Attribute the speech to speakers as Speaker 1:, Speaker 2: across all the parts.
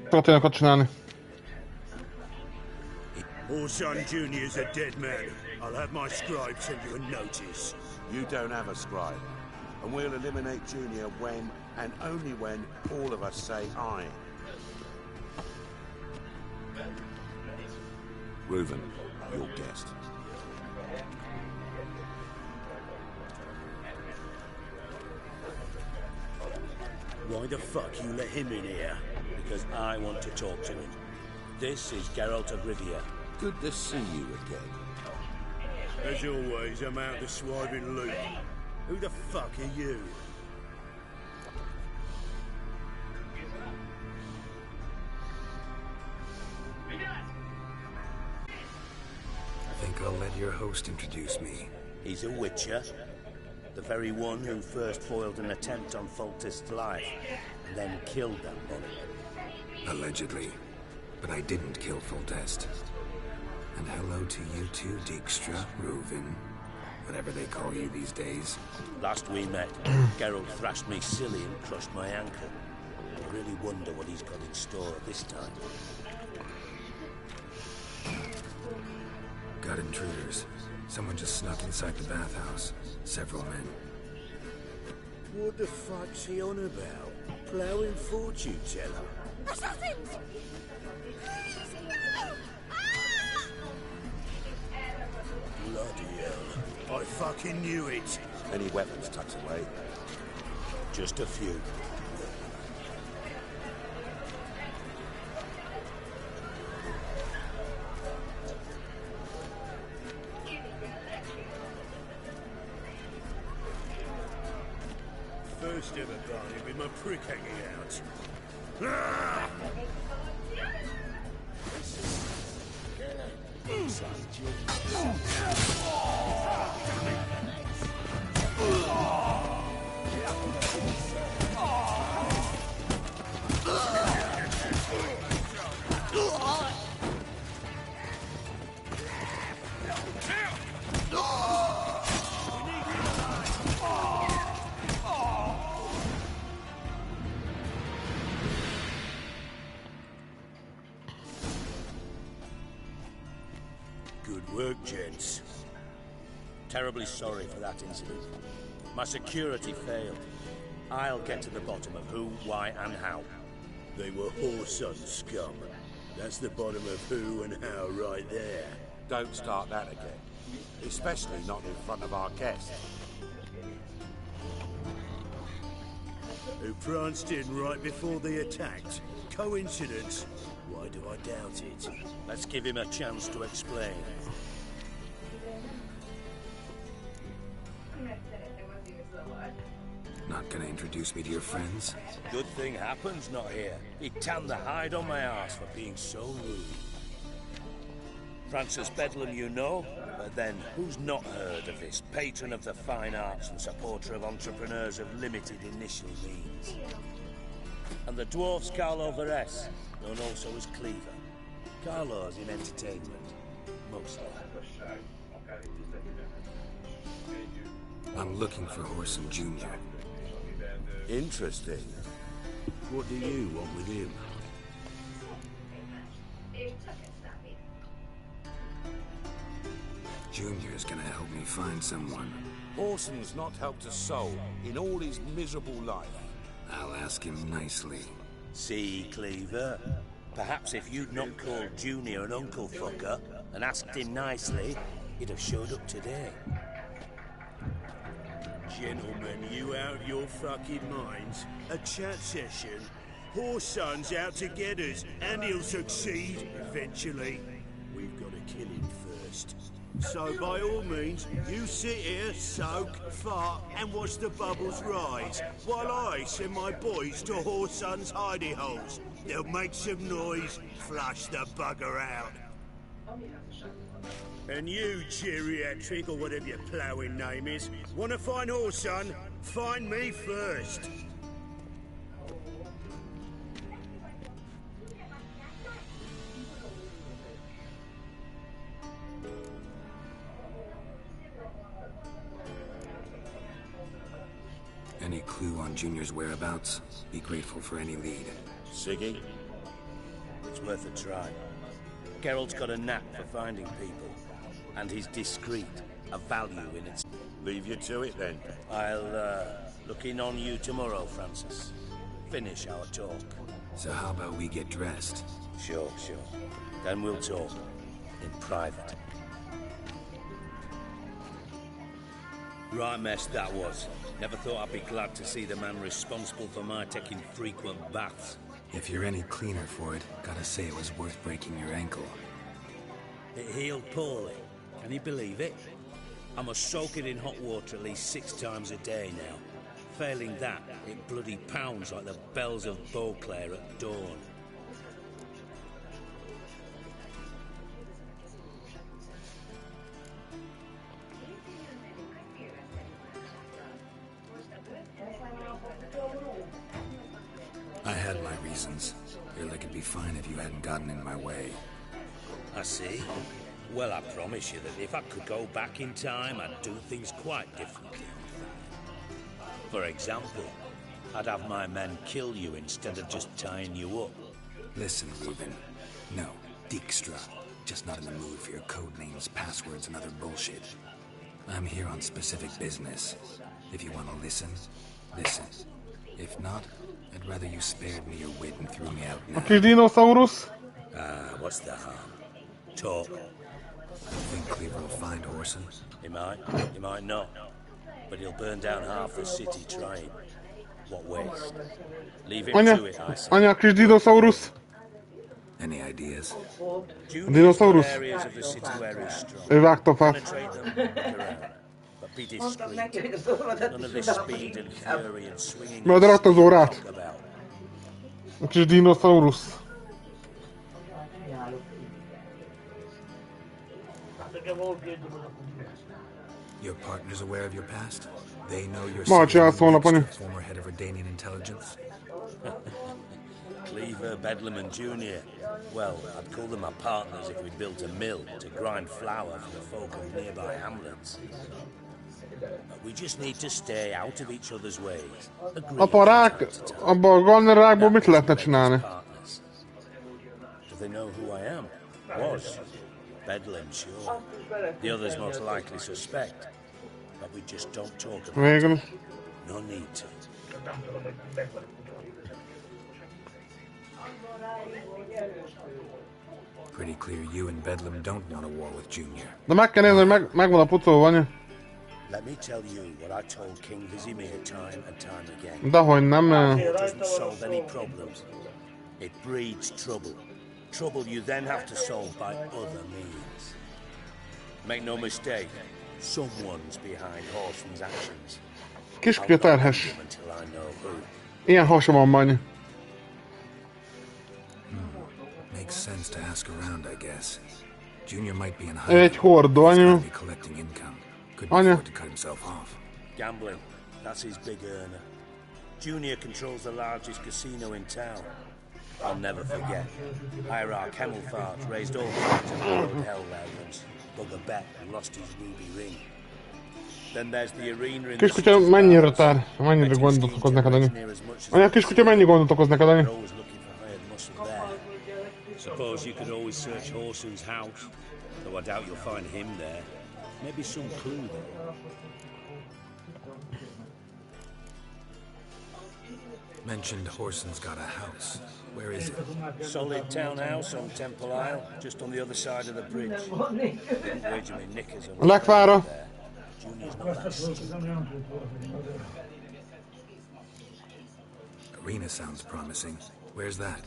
Speaker 1: platinókat csinálni.
Speaker 2: Orson Jr.'s a dead man. I'll have my scribe send you a notice.
Speaker 3: You don't have a scribe. And we'll eliminate Junior when, and only when, all of us say aye. Reuven, your guest.
Speaker 2: Why the fuck you let him in here? Because I want to talk to him. This is Geralt of Rivia.
Speaker 3: Good to see you again.
Speaker 2: As always, I'm out to swiving loot. Who the fuck are you?
Speaker 4: I think I'll let your host introduce me.
Speaker 2: He's a witcher. The very one who first foiled an attempt on Foltest's life, and then killed that one.
Speaker 4: Allegedly. But I didn't kill Foltest. And hello to you too, Dijkstra, Reuven, whatever they call you these days.
Speaker 2: Last we met, Geralt thrashed me silly and crushed my ankle. I really wonder what he's got in store this time.
Speaker 4: Got intruders. Someone just snuck inside the bathhouse. Several men.
Speaker 2: What the fuck's he on about? Plowing fortune teller?
Speaker 5: Assassins! Please, no! Ah!
Speaker 2: Bloody hell. I fucking knew it.
Speaker 3: Any weapons tucked away?
Speaker 2: Just a few. First ever barney with my prick hanging out. Ah! Good work, gents. Terribly sorry for that incident. My security failed. I'll get to the bottom of who, why, and how. They were whoreson scum. That's the bottom of who and how right there.
Speaker 3: Don't start that again. Especially not in front of our guests.
Speaker 2: Who pranced in right before they attacked. Coincidence? Why do I doubt it? Let's give him a chance to explain.
Speaker 4: Not gonna introduce me to your friends?
Speaker 2: Good thing Happen's not here. He tanned the hide on my arse for being so rude. Francis Bedlam you know, but then who's not heard of this patron of the fine arts and supporter of entrepreneurs of limited initial means? And the dwarf's Carlo Veres, known also as Cleaver. Carlo's in entertainment, mostly.
Speaker 4: I'm looking for Whoreson Jr.
Speaker 3: Interesting.
Speaker 2: What do you want with him?
Speaker 4: Junior's gonna help me find someone.
Speaker 3: Whoreson's not helped a soul in all his miserable life.
Speaker 4: I'll ask him nicely.
Speaker 2: See, Cleaver? Perhaps if you'd not called Junior an uncle fucker and asked him nicely, he'd have showed up today. Gentlemen, you out of your fucking minds? A chat session? Whoreson's out to get us, and he'll succeed eventually. We've got to kill him first. So by all means, you sit here, soak, fart, and watch the bubbles rise, while I send my boys to Whoreson's hidey holes. They'll make some noise, flush the bugger out. And you, geriatric, or whatever your ploughing name is, want to find Whoreson? Find me first.
Speaker 4: Any clue on Junior's whereabouts? Be grateful for any lead.
Speaker 3: Siggy?
Speaker 1: it's worth a try. Geralt's got a knack for finding people, and he's discreet, a value in its...
Speaker 3: Leave you to it then.
Speaker 1: I'll look in on you tomorrow, Francis. Finish our talk.
Speaker 4: So how about we get dressed?
Speaker 1: Sure. Then we'll talk. In private. Right mess that was. Never thought I'd be glad to see the man responsible for my taking frequent baths.
Speaker 4: If you're any cleaner for it, gotta say it was worth breaking your ankle.
Speaker 1: It healed poorly. Can you believe it? I must soak it in hot water at least 6 times a day now. Failing that, it bloody pounds like the bells of Beauclair at dawn.
Speaker 4: I had my reasons. Feel like it'd be fine if you hadn't gotten in my way.
Speaker 1: I see. Well, I promise you that if I could go back in time, I'd do things quite differently. For example, I'd have my men kill you instead of just tying you up.
Speaker 4: Listen, Reuben. No, Dijkstra. Just not in the mood for your code names, passwords, and other bullshit. I'm here on specific business. If you want to listen, listen. If not, I'd rather you spared me your wit and threw me out now.
Speaker 6: Dinosaurus?
Speaker 1: What's the harm? Talk.
Speaker 4: Think Cleaver will find Orson?
Speaker 1: He might not. But he'll burn down half the city trying. What waste? Leave him to it, I say.
Speaker 6: Anya, jakiś dinosaurus?
Speaker 4: Any ideas?
Speaker 6: Dinosaurus.
Speaker 1: Areas of the city where he's strong.
Speaker 6: Wywacht fa.
Speaker 1: Penetrate them, look around. But be discreet. None of this speed and fury and swinging.
Speaker 6: Ma darat az órát.
Speaker 1: Talk about.
Speaker 6: Jakiś dinosaurus.
Speaker 4: Your partner's aware of your past? They know you're former head of Redanian intelligence?
Speaker 1: Cleaver, Bedlam and Junior. Well, I'd call them my partners if we built a mill to grind flour for the folk of nearby hamlets. But we just need to stay out of each other's ways.
Speaker 6: Apa abba a Gunner rákból mit lehetne csinálni?
Speaker 1: Do they know who I am? Was. Bedlam, sure. The others most likely suspect. But we just don't talk about
Speaker 6: Végül.
Speaker 1: it. No need to.
Speaker 4: Pretty clear you and Bedlam don't want a war with Junior.
Speaker 6: De meg kell nézni, hogy megvan a pucolva, anya.
Speaker 1: Let me tell you what I told King Vizimir time and time again.
Speaker 6: Dehogy nem.
Speaker 1: It doesn't solve any problems. It breeds trouble. Trouble you then have to solve by other means. Make no mistake, someone's behind Horson's actions.
Speaker 6: Kiskutya terhes.
Speaker 1: Until I know who.
Speaker 6: Ilyen hasa van, anya.
Speaker 4: Makes sense to ask around, I guess. Junior might be in
Speaker 6: Egy hordó, anya.
Speaker 4: be collecting income. Couldn't afford to cut himself off.
Speaker 1: Gambling, that's his big earner. Junior controls the largest casino in town. I'll never forget. Hierarch Hemmelfart raised all kinds of road hell wagons. Bugger bet and lost his ruby ring. Then there's the arena in the
Speaker 6: Kiskutya mennyire tár? Mennyire gondot okoz neked, anya? Anya, kiskutya mennyi gondot okoz neked, anya?
Speaker 1: Always looking for hired muscle there. Suppose you could always search Horson's house, though I doubt you'll find him there. Maybe some clue there.
Speaker 4: Mentioned Horson's got a house. Where is it?
Speaker 1: Solid townhouse on Temple Isle, just on the other side of the bridge. Wager me knickers on
Speaker 6: Lekvára.
Speaker 1: there. Junior's not that stupid.
Speaker 4: Arena sounds promising. Where's that?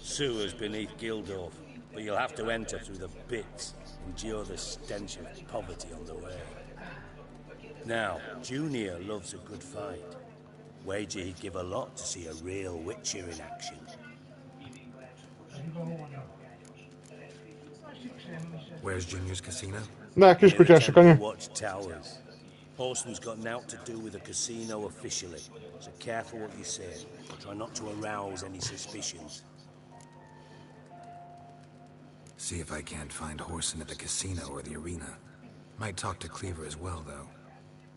Speaker 1: Sewers beneath Gildorf, but you'll have to enter through the pits, endure the stench of poverty on the way. Now, Junior loves a good fight. Wager he'd give a lot to see a real Witcher in action.
Speaker 4: Where's Junior's casino?
Speaker 6: De, kiskutyások, anya.
Speaker 1: Watch towers. Horson's got naught to do with the casino officially, so careful what you say. Try not to arouse any suspicions.
Speaker 4: See if I can't find Horson at the casino or the arena. Might talk to Cleaver as well, though.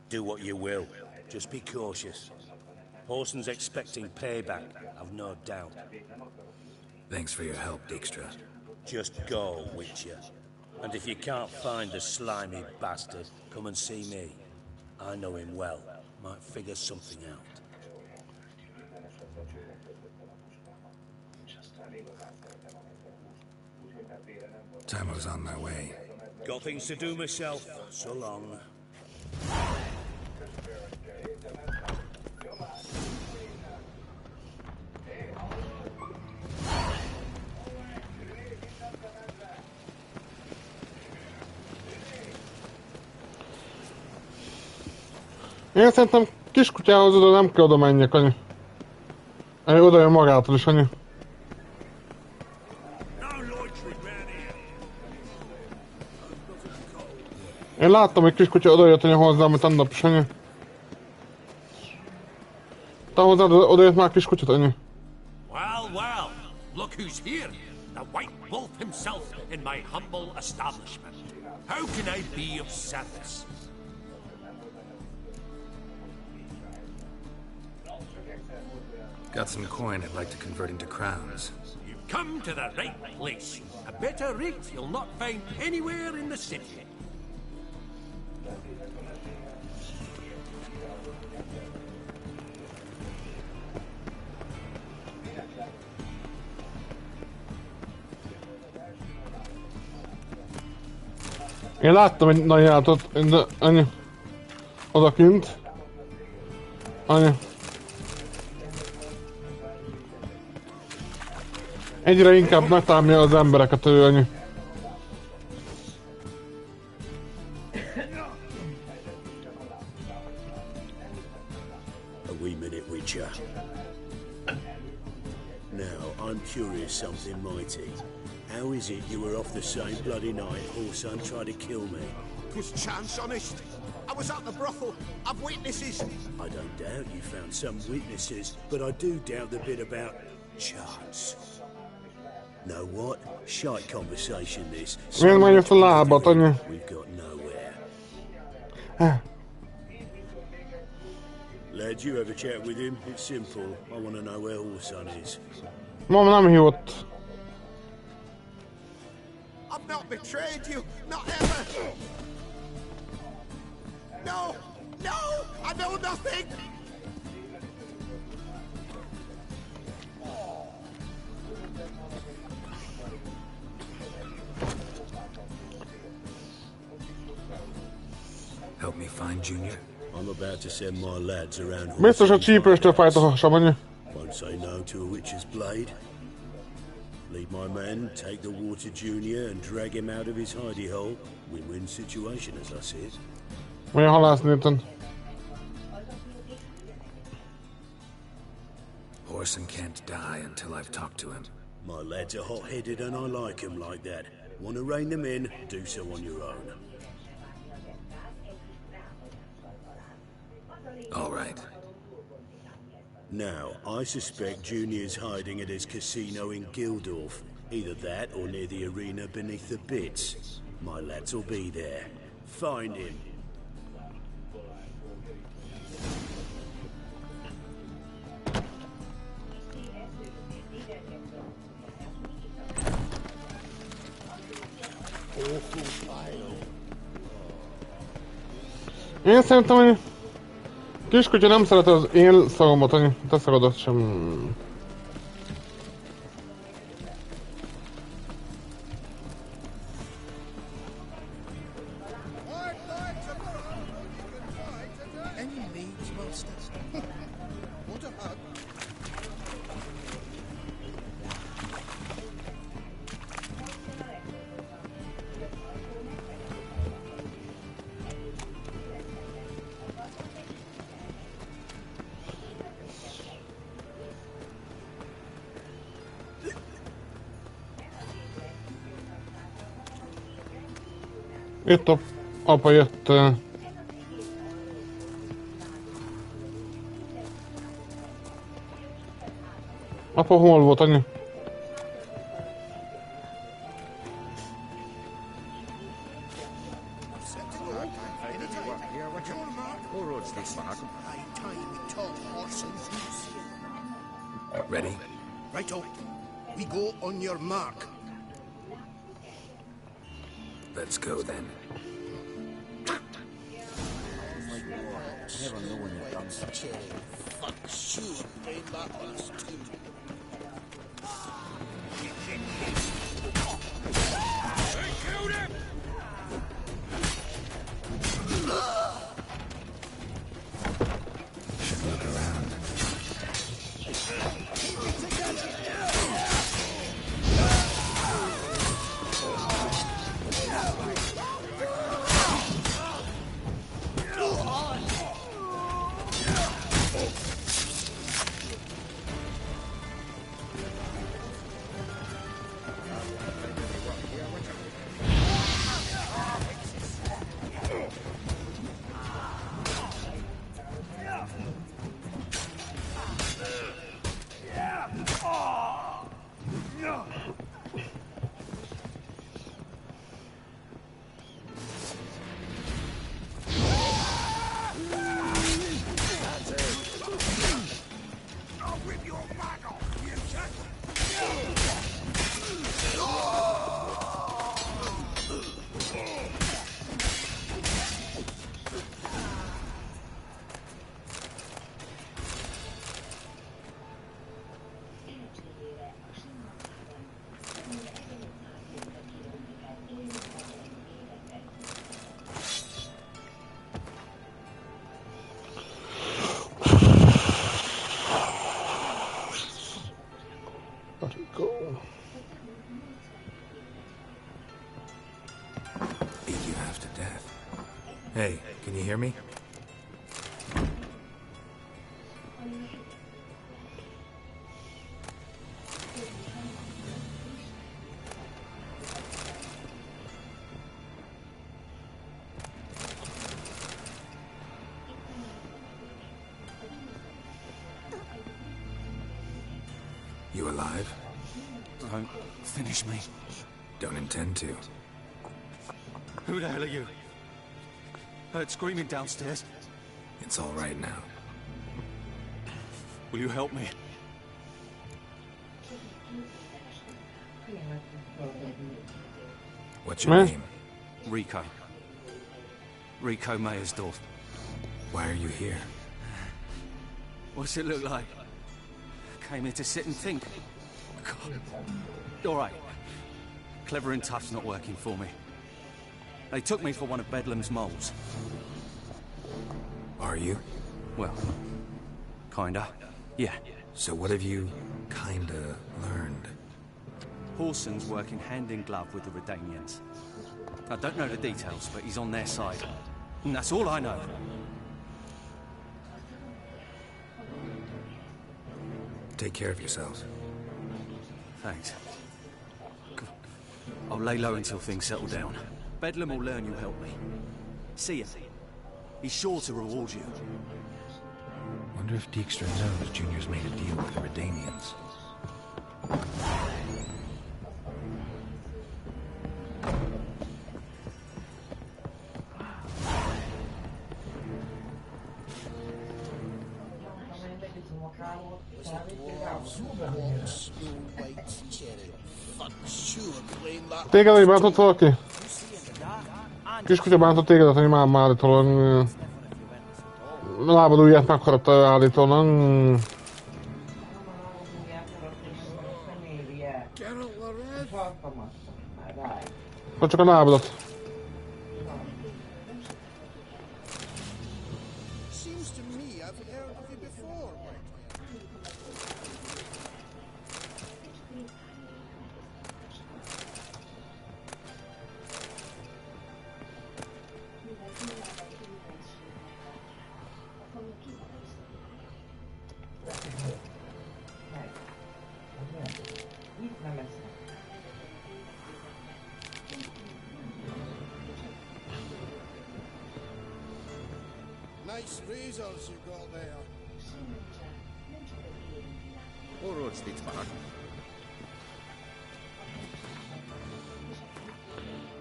Speaker 1: Do what you will. Just be cautious. Horson's expecting payback, I've no doubt.
Speaker 4: Thanks for your help, Dijkstra.
Speaker 1: Just go, Witcher. And if you can't find the slimy bastard, come and see me. I know him well. Might figure something out.
Speaker 4: Time was on my way.
Speaker 2: Got things to do myself. So long.
Speaker 6: Én szerintem kiskutyához oda nem kell oda menjek, anyu. Oda jön magától is, anyu. Én láttam, hogy kiskutya oda jött hozzám, hogy annap is, anyu. Te hozzád oda jött már kiskutyát, anyu.
Speaker 7: Well, well, look who's here. The White Wolf himself in my humble establishment. How can I be of service?
Speaker 4: Got some coin I'd like to convert into crowns.
Speaker 7: You've come to the right place. A better rate you'll not find anywhere in the city.
Speaker 6: Én láttam egy nagy járatot, de anyu. Odakint. Anyu. Egyre inkább megtámja az embereket ő, anyu.
Speaker 2: A wee minute, Witcher. Now, I'm curious something mighty. How is it you were off the same bloody night Whoreson tried to kill me?
Speaker 8: 'Twas chance, honest. I was at the brothel. I've witnesses.
Speaker 2: I don't doubt you found some witnesses, but I do doubt the bit about chance. Know what? Shite conversation this.
Speaker 6: Miért már jött a lábat, anyu?
Speaker 2: We've got nowhere. Lad, you have a chat with him. It's simple. I want to know where Whoreson is.
Speaker 6: Mama nem hívott.
Speaker 8: I've not betrayed you. Not ever. No! No! I know nothing!
Speaker 4: Help me find Junior?
Speaker 2: I'm about to send my lads around.
Speaker 6: Biztos a csípőstől fájt a hasam, anyu.
Speaker 2: Won't say no to a witch's blade. Lead my men, take the water Junior and drag him out of his hidey hole. Win-win situation, as I see it.
Speaker 6: Vagy a halásznéten.
Speaker 4: Whoreson can't die until I've talked to him.
Speaker 2: My lads are hot-headed and I like them like that. Want to rein them in? Do so on your own.
Speaker 4: All right.
Speaker 2: Now, I suspect Junior's hiding at his casino in Gildorf. Either that or near the arena beneath the bits. My lads will be there. Find him.
Speaker 6: Én szerintem, hogy kiskutya nem szeret az én szagomat, anyu. Te szagodat sem. Itt a apa jött. Apa hol volt, anyu?
Speaker 4: Ready?
Speaker 8: Righto. We go on your mark.
Speaker 4: Let's go then.
Speaker 8: Never know when you're done. Fuck, sure, brain that on us too.
Speaker 7: Killed him!
Speaker 4: Should look around. Hey, can you hear me? You alive?
Speaker 9: Don't finish me.
Speaker 4: Don't intend to.
Speaker 9: Who the hell are you? Heard screaming downstairs.
Speaker 4: It's all right now.
Speaker 9: Will you help me?
Speaker 4: What's your name?
Speaker 9: Rico. Rico Mayersdorf.
Speaker 4: Why are you here?
Speaker 9: What's it look like? Came here to sit and think. God. All right. Clever and tough's not working for me. They took me for one of Bedlam's moles.
Speaker 4: Are you?
Speaker 9: Well, kinda. Yeah.
Speaker 4: So what have you kinda learned?
Speaker 9: Horson's working hand in glove with the Redanians. I don't know the details, but he's on their side. And that's all I know.
Speaker 4: Take care of yourselves.
Speaker 9: Thanks. I'll lay low until things settle down. Bedlam will learn you helped me. See him. He's sure to reward you.
Speaker 4: Wonder if Dijkstra knows Junior's made a deal with the Redanians.
Speaker 6: Téged is bántott valaki? Kiskutya bántott tégedet, hogy már állítólag... Lábad ujját megharadta állítólag. Ha csak a lábadat.
Speaker 8: Nice razors you got there.
Speaker 10: All roads lead to Manhattan.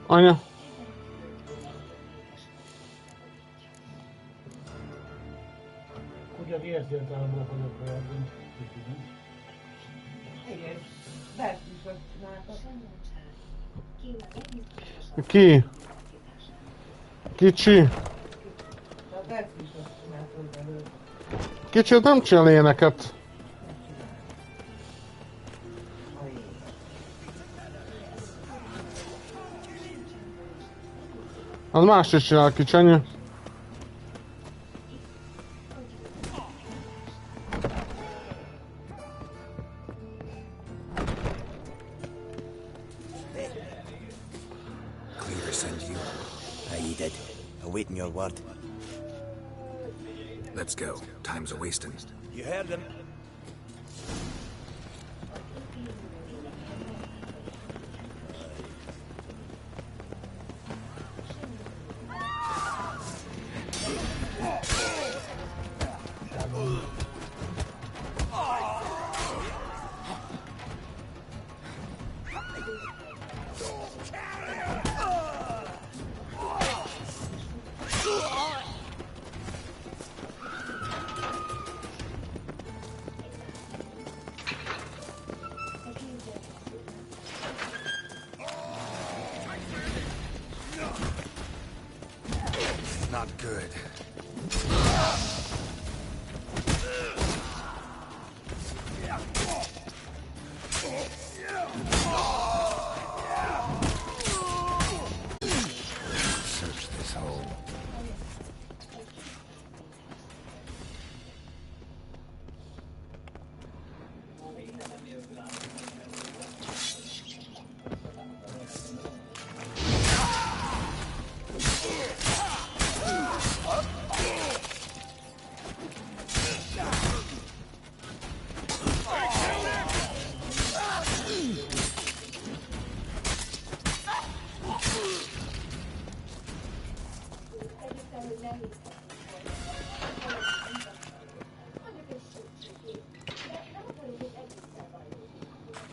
Speaker 6: Anya. Ki? Kicsi? Kicsit nem csinál éneket. Az más is csinál kicsi, ennyi.
Speaker 10: Cleaver send you. How you did? Awaiting your word.
Speaker 4: Let's go. Time's a wasting.
Speaker 10: You heard him.
Speaker 4: Not good. Search this hole.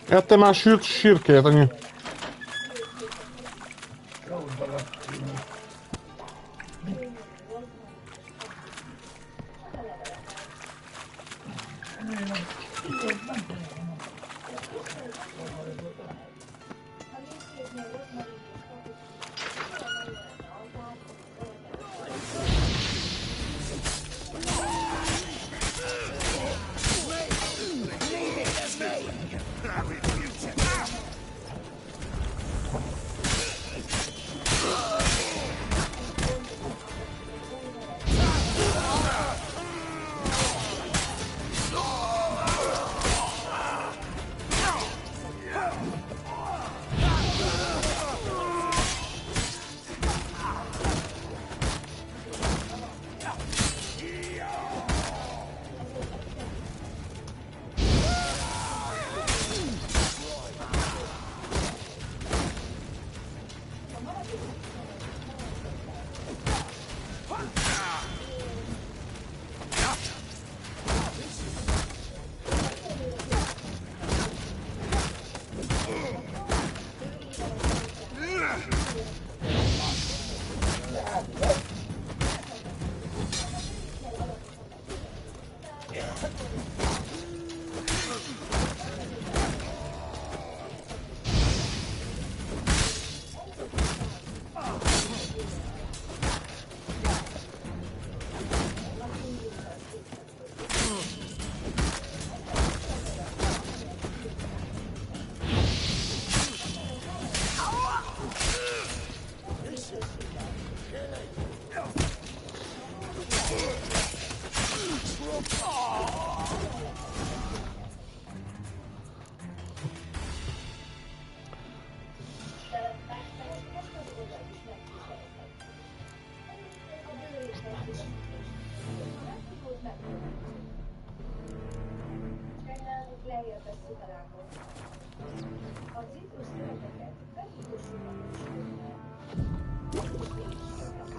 Speaker 6: Ettem már sírkét, annyi.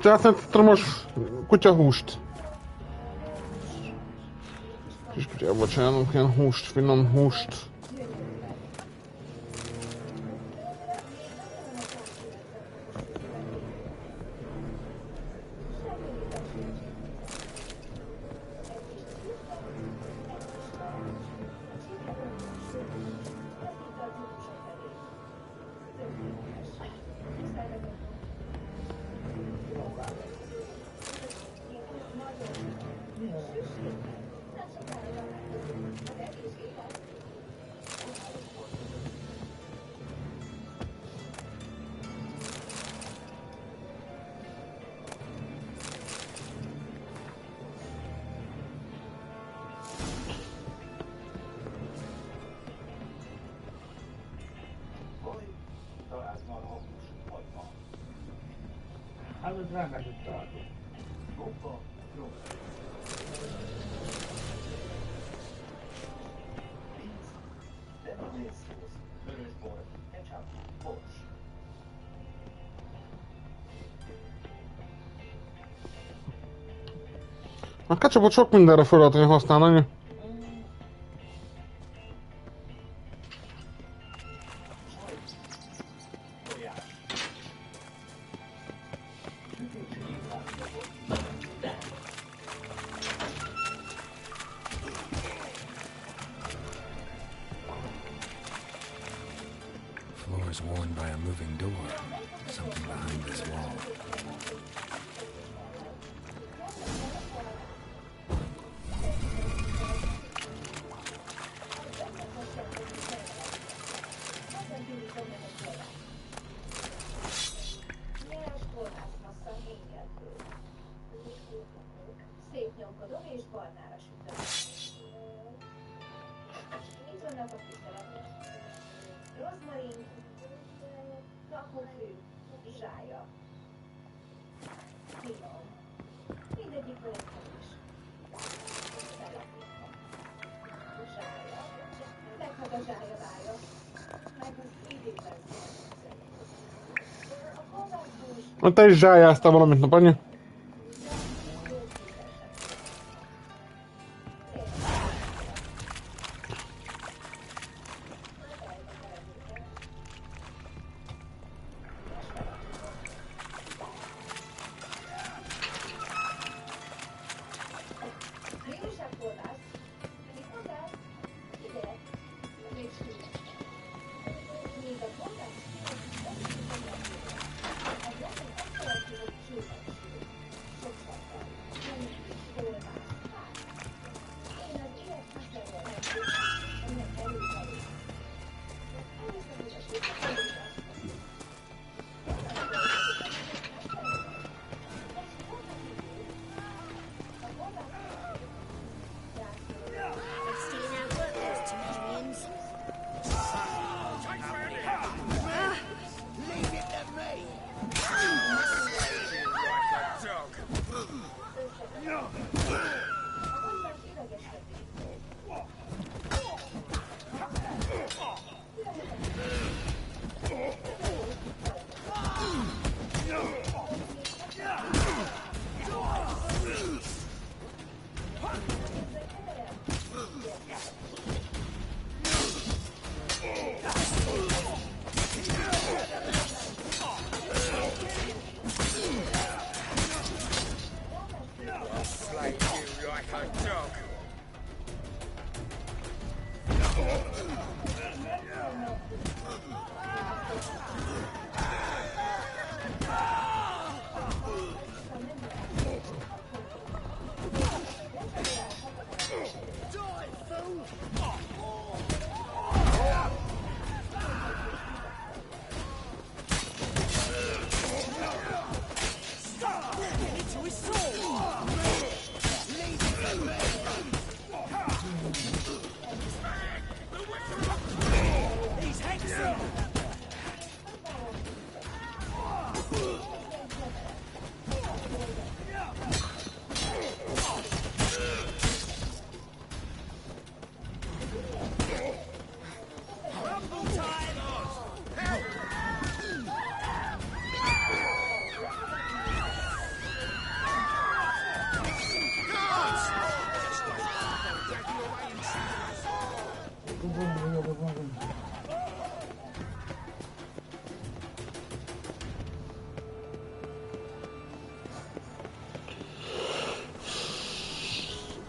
Speaker 6: Tehát most kutyahúst. Kis kutyába csinálunk ilyen húst, finom húst. A ketchupot sok mindenre fel lehet használni.
Speaker 4: Floor is worn by a moving door. Something behind this wall. Te is zsájáztál valamit nap, annyi?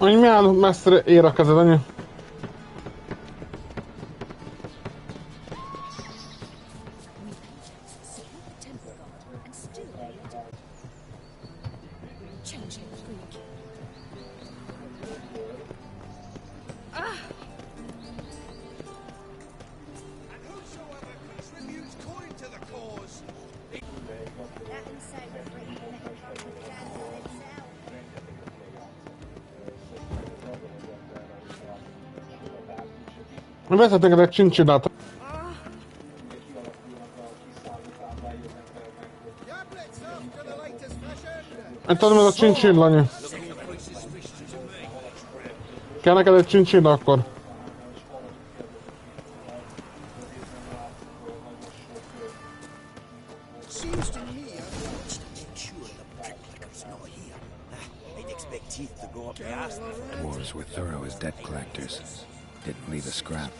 Speaker 4: Hogy milyen messzire ér a kezed, anyu?
Speaker 6: Veszek neked egy csincsidát. Egy tudom, ez a csincsillanyi. Kell neked egy csincsida akkor?
Speaker 4: Dwarves were thorough as debt collectors. Didn't leave a scrap.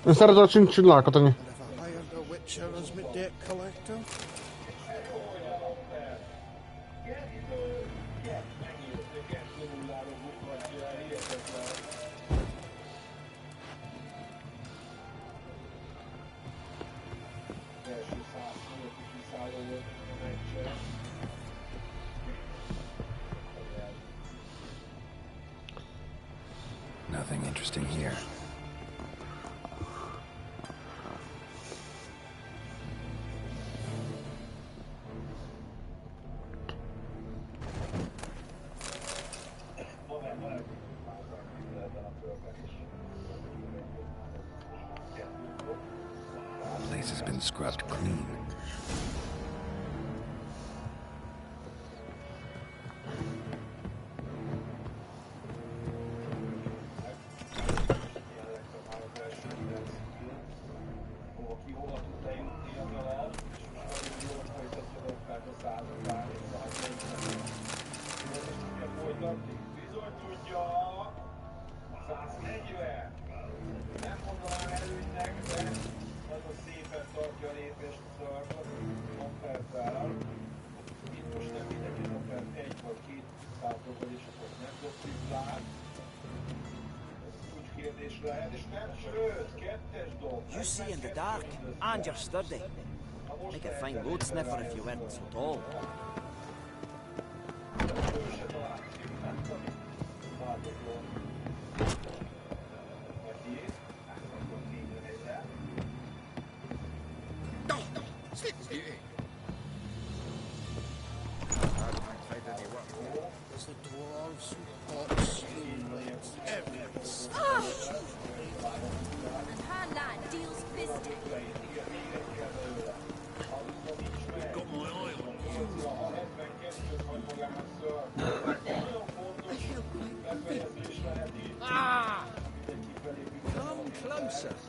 Speaker 6: Én szeretem a csincsillákat, annyi.
Speaker 4: Nothing interesting here. The place has been scrubbed clean.
Speaker 11: You see in the dark, and you're sturdy. Make a fine road sniffer if you weren't so tall.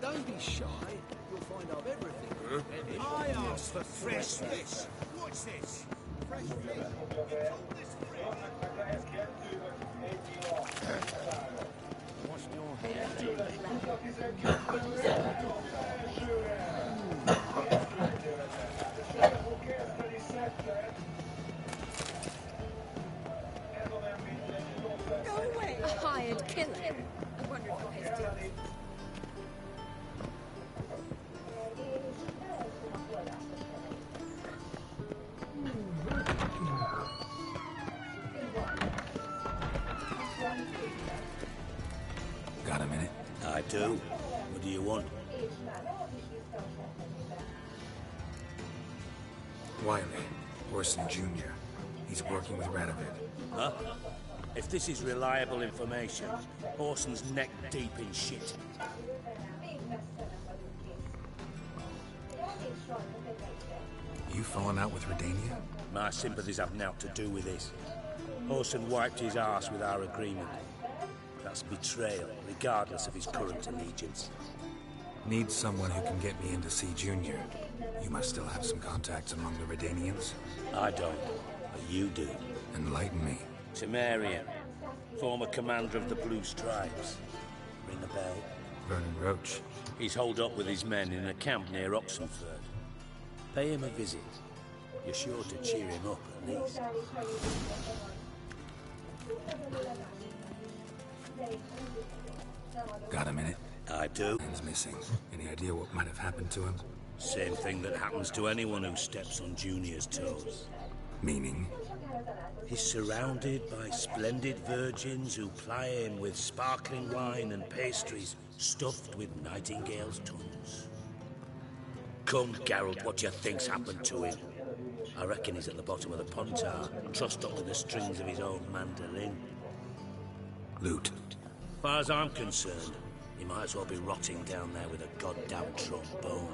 Speaker 2: Don't be shy. You'll find out everything. I asked for fresh fish. What's this? Fresh fish. What's your
Speaker 5: Go away. A hired killer. I wonder if you're hasty.
Speaker 4: Got a minute?
Speaker 1: I do. What do you want?
Speaker 4: Wiley, Orson Jr. He's working with RED.
Speaker 1: Huh? If this is reliable information, Orson's neck deep in shit.
Speaker 4: You falling out with Redania?
Speaker 1: My sympathies have naught to do with this. Orson wiped his arse with our agreement. That's betrayal, regardless of his current allegiance.
Speaker 4: Need someone who can get me in to see Junior. You must still have some contacts among the Redanians.
Speaker 1: I don't, but you do.
Speaker 4: Enlighten me.
Speaker 1: Temerian, former commander of the Blue Stripes. Ring a bell?
Speaker 4: Vernon Roach.
Speaker 1: He's holed up with his men in a camp near Oxenford. Pay him a visit. You're sure to cheer him up, at least.
Speaker 4: Got a minute?
Speaker 1: I do.
Speaker 4: Man's missing. Any idea what might have happened to him?
Speaker 1: Same thing that happens to anyone who steps on Junior's toes.
Speaker 4: Meaning?
Speaker 1: He's surrounded by splendid virgins who ply him with sparkling wine and pastries stuffed with nightingales' tongues. Come, Geralt, what do you think's happened to him? I reckon he's at the bottom of the pontar, trussed up to the strings of his own mandolin.
Speaker 4: Loot.
Speaker 1: As far as I'm concerned, he might as well be rotting down there with a goddamn trombone.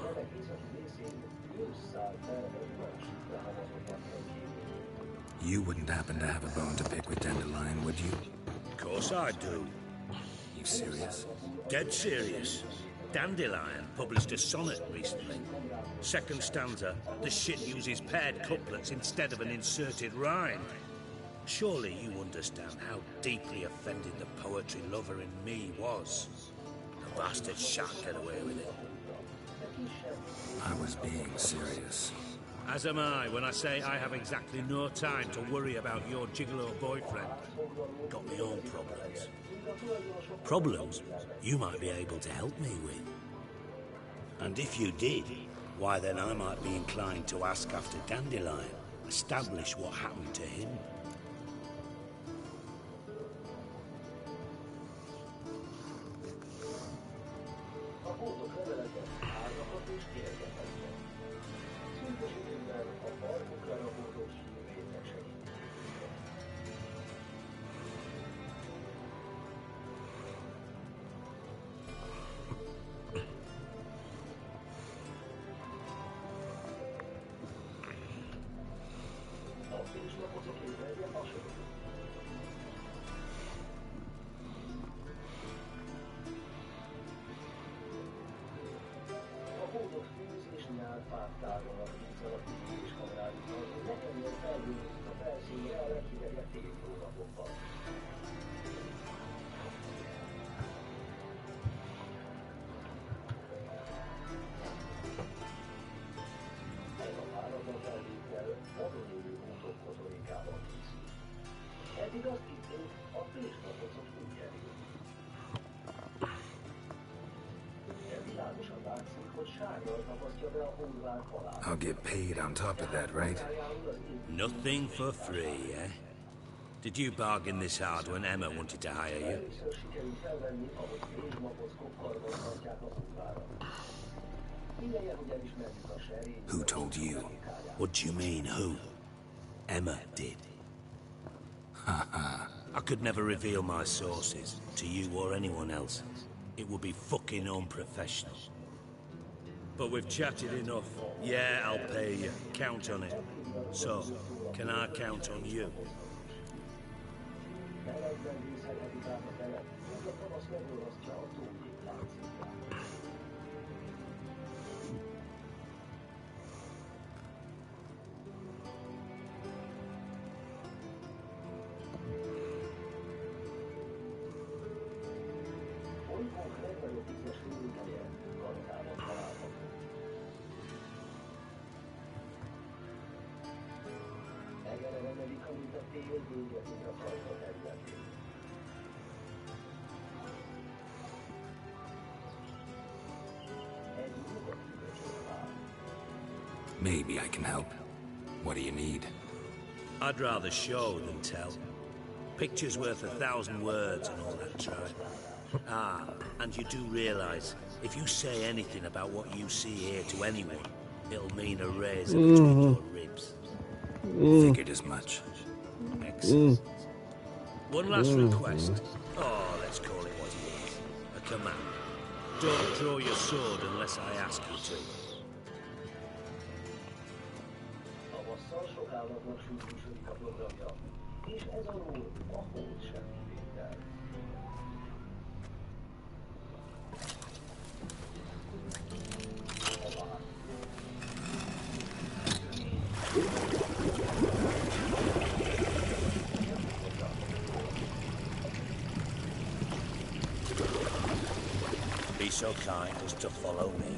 Speaker 4: You wouldn't happen to have a bone to pick with Dandelion, would you?
Speaker 1: Of course I do.
Speaker 4: You serious?
Speaker 1: Dead serious. Dandelion published a sonnet recently. Second stanza, the shit uses paired couplets instead of an inserted rhyme. Surely you understand how deeply offended the poetry lover in me was. The bastard shan't get away with it.
Speaker 4: I was being serious.
Speaker 1: As am I when I say I have exactly no time to worry about your gigolo boyfriend. Got my own problems. Problems you might be able to help me with. And if you did, why then I might be inclined to ask after Dandelion, establish what happened to him.
Speaker 4: I'll get paid on top of that, right?
Speaker 1: Nothing for free, eh? Did you bargain this hard when Emma wanted to hire you?
Speaker 4: Who told you?
Speaker 1: What do you mean, who? Emma did.
Speaker 4: Haha.
Speaker 1: I could never reveal my sources to you or anyone else. It would be fucking unprofessional. But we've chatted enough. Yeah, I'll pay you. Count on it. So, can I count on you?
Speaker 4: Maybe I can help. What do you need?
Speaker 1: I'd rather show than tell. Picture's worth 1,000 words and all that tribe. Ah, and you do realize, if you say anything about what you see here to anyone, it'll mean a razor between your ribs.
Speaker 4: Figured as much.
Speaker 1: Excellent. One last request. Oh, let's call it what it is. A command. Don't draw your sword unless I ask you to. Be so kind as to follow me.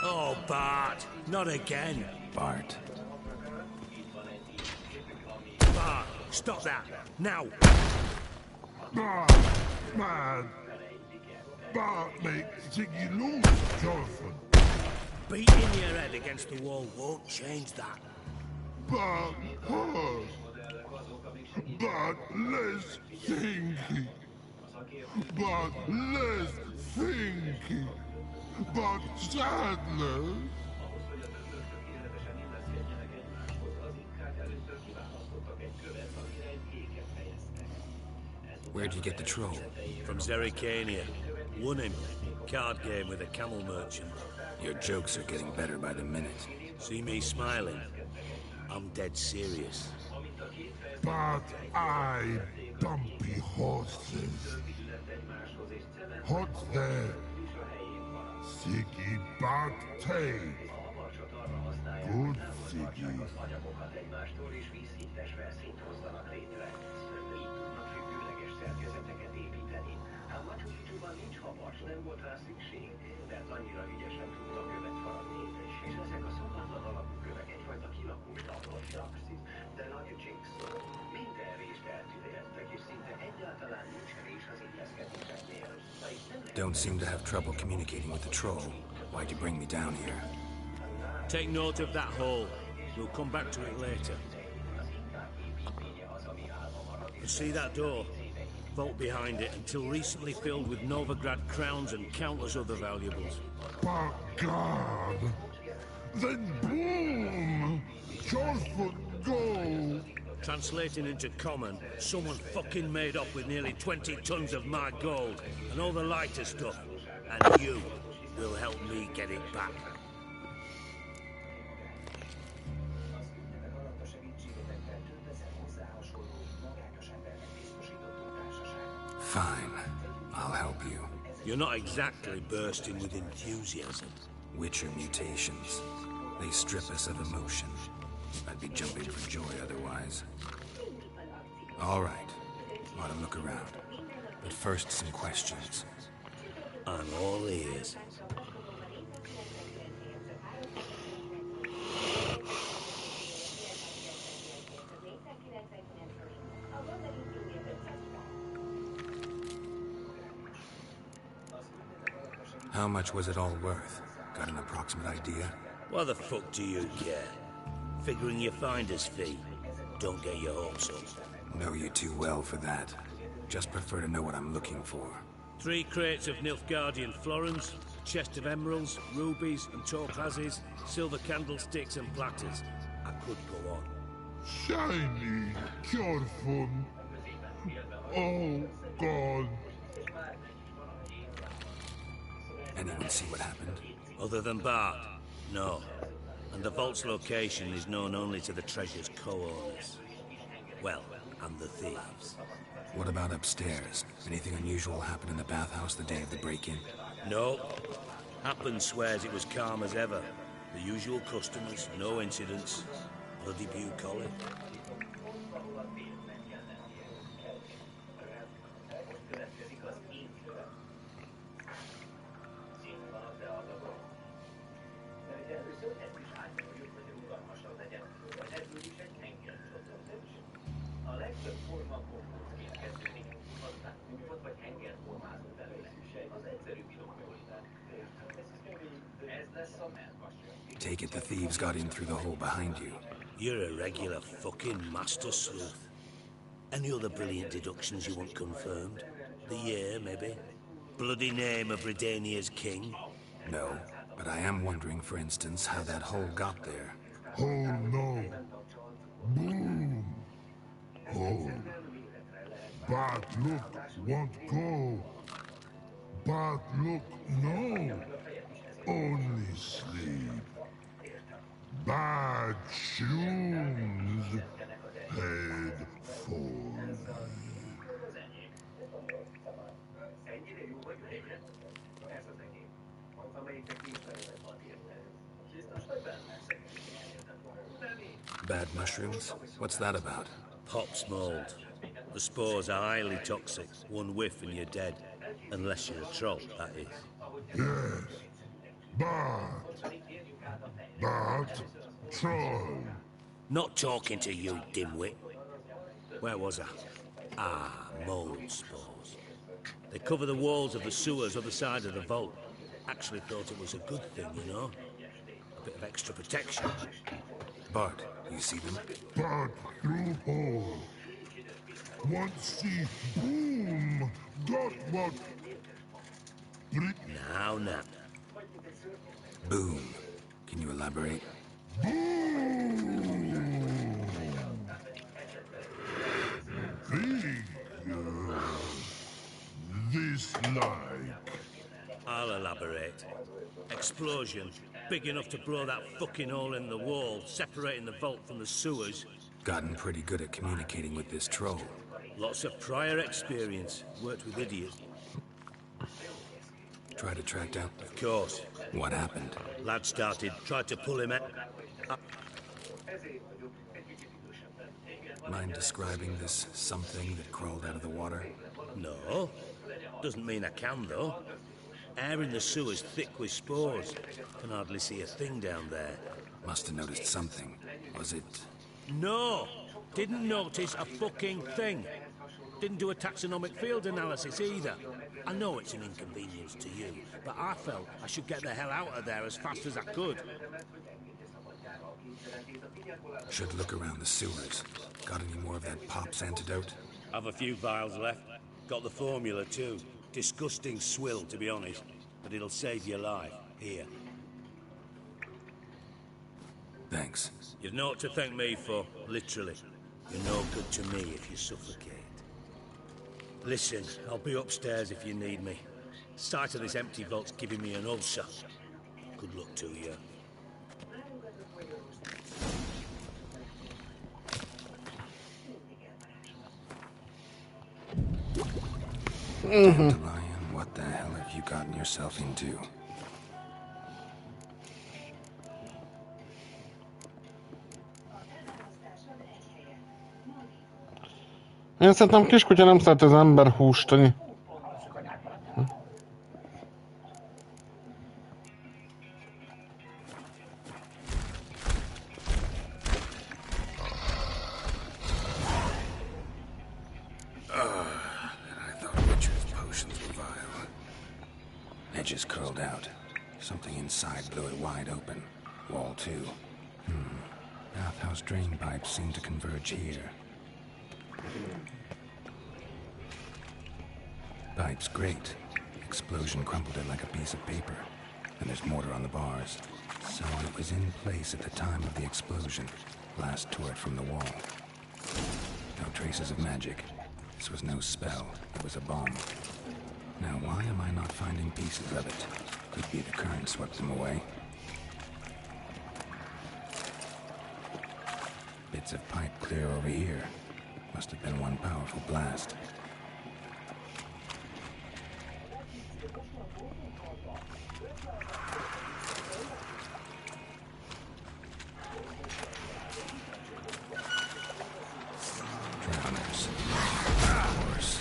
Speaker 1: Oh, Bart, not again.
Speaker 4: Bart.
Speaker 1: Bart, stop that, now.
Speaker 12: Bart, man. Bart makes Ziggy lose, Jonathan.
Speaker 1: Beating your head against the wall won't change that.
Speaker 12: Bart hurt. Bart less thinky. Bart less thinky. But sadness.
Speaker 4: Where'd you get the troll?
Speaker 1: From Zerrikania. Won him. Card game with a camel merchant.
Speaker 4: Your jokes are getting better by the minute.
Speaker 1: See me smiling? I'm dead serious.
Speaker 12: But I bumpy horses. Hot there. Ziggy Bate. Good Ziggy.
Speaker 4: Don't seem to have trouble communicating with the troll. Why'd you bring me down here?
Speaker 1: Take note of that hole. We'll come back to it later. You see that door? Vault behind it, until recently filled with Novigrad crowns and countless other valuables.
Speaker 12: But God! Then boom! Shortfoot go!
Speaker 1: Translating into common, someone fucking made off with nearly 20 tons of my gold and all the lighter stuff. And you will help me get it back.
Speaker 4: Fine. I'll help you.
Speaker 1: You're not exactly bursting with enthusiasm.
Speaker 4: Witcher mutations. They strip us of emotion. I'd be jumping for joy otherwise. All right. Want to look around. But first, some questions.
Speaker 1: I'm all ears.
Speaker 4: How much was it all worth? Got an approximate idea?
Speaker 1: Why the fuck do you care? Figuring your finder's fee. Don't get your hopes up.
Speaker 4: Know you too well for that. Just prefer to know what I'm looking for.
Speaker 1: 3 crates of Nilfgaardian florins, a chest of emeralds, rubies and topazes, silver candlesticks and platters. I could go on.
Speaker 12: Shiny, careful. Oh, God.
Speaker 4: Anyone see what happened?
Speaker 1: Other than Bart? No. And the vault's location is known only to the treasure's co-owners. Well, and the thieves.
Speaker 4: What about upstairs? Anything unusual happen in the bathhouse the day of the break-in?
Speaker 1: No. Happen swears it was calm as ever. The usual customers, no incidents. Bloody bucolic.
Speaker 4: Take it the thieves got in through the hole behind you.
Speaker 1: You're a regular fucking master sleuth. Any other brilliant deductions you want confirmed? The year, maybe? Bloody name of Redania's king?
Speaker 4: No, but I am wondering, for instance, how that hole got there.
Speaker 12: Hole no. Boom. Hole. Bad look won't go. Bad look no. Only sleep. Bad shoes. Head forward.
Speaker 4: Bad mushrooms? What's that about?
Speaker 1: Pops mold. The spores are highly toxic. One whiff and you're dead. Unless you're a troll, that is.
Speaker 12: Yes. Bad. Bad troll.
Speaker 1: Not talking to you, dimwit. Where was I? Ah, mold spores. They cover the walls of the sewers other side of the vault. Actually thought it was a good thing, you know? A bit of extra protection.
Speaker 4: Bart, you see them?
Speaker 12: Bad through hole. Once see boom. Got what?
Speaker 1: Now.
Speaker 4: Boom. Can you elaborate?
Speaker 12: Boom. This like.
Speaker 1: I'll elaborate. Explosion. Big enough to blow that fucking hole in the wall, separating the vault from the sewers.
Speaker 4: Gotten pretty good at communicating with this troll.
Speaker 1: Lots of prior experience. Worked with idiots.
Speaker 4: Try to track down?
Speaker 1: Of course.
Speaker 4: What happened?
Speaker 1: Lad tried to pull him out.
Speaker 4: Mind describing this something that crawled out of the water?
Speaker 1: No. Doesn't mean I can, though. Air in the sewer's thick with spores. Can hardly see a thing down there.
Speaker 4: Must have noticed something. Was it...
Speaker 1: No! Didn't notice a fucking thing. Didn't do a taxonomic field analysis either. I know it's an inconvenience to you, but I felt I should get the hell out of there as fast as I could.
Speaker 4: Should look around the sewers. Got any more of that Pop's antidote?
Speaker 1: Have a few vials left. Got the formula too. Disgusting swill, to be honest. But it'll save your life. Here.
Speaker 4: Thanks.
Speaker 1: You've naught to thank me for, literally. You're no good to me if you suffocate. Listen, I'll be upstairs if you need me. Sight of this empty vault's giving me an ulcer. Good luck to you.
Speaker 4: Dandelion, what the hell have you gotten yourself into?
Speaker 6: Én szerintem kiskutya nem szeret az ember húst, annyi.
Speaker 4: Edges curled out. Something inside blew it wide open. Wall too. Bathhouse drain pipes seem to converge here. Pipe's great. Explosion crumpled it like a piece of paper. And there's mortar on the bars. So it was in place at the time of the explosion. Blast tore it from the wall. No traces of magic. This was no spell. It was a bomb. Now, why am I not finding pieces of it? Could be the current swept them away. Bits of pipe clear over here. Must have been one powerful blast. Drowners. Of course.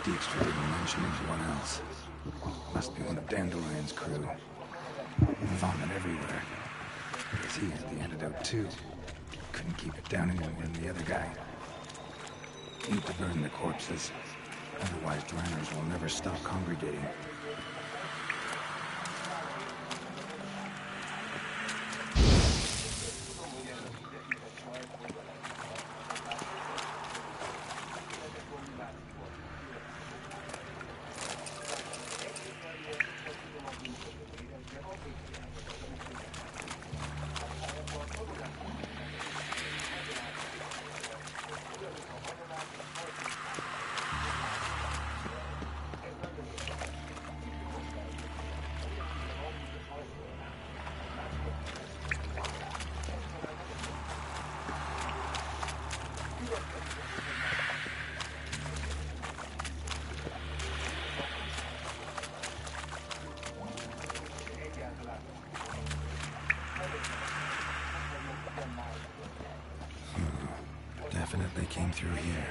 Speaker 4: Dijkstra didn't mention anyone else. Must be one of Dandelion's crew. Vomit everywhere. Because he had the antidote too. Couldn't keep it down any more than the other guy. Need to burn the corpses. Otherwise, drowners will never stop congregating. Definitely came through here.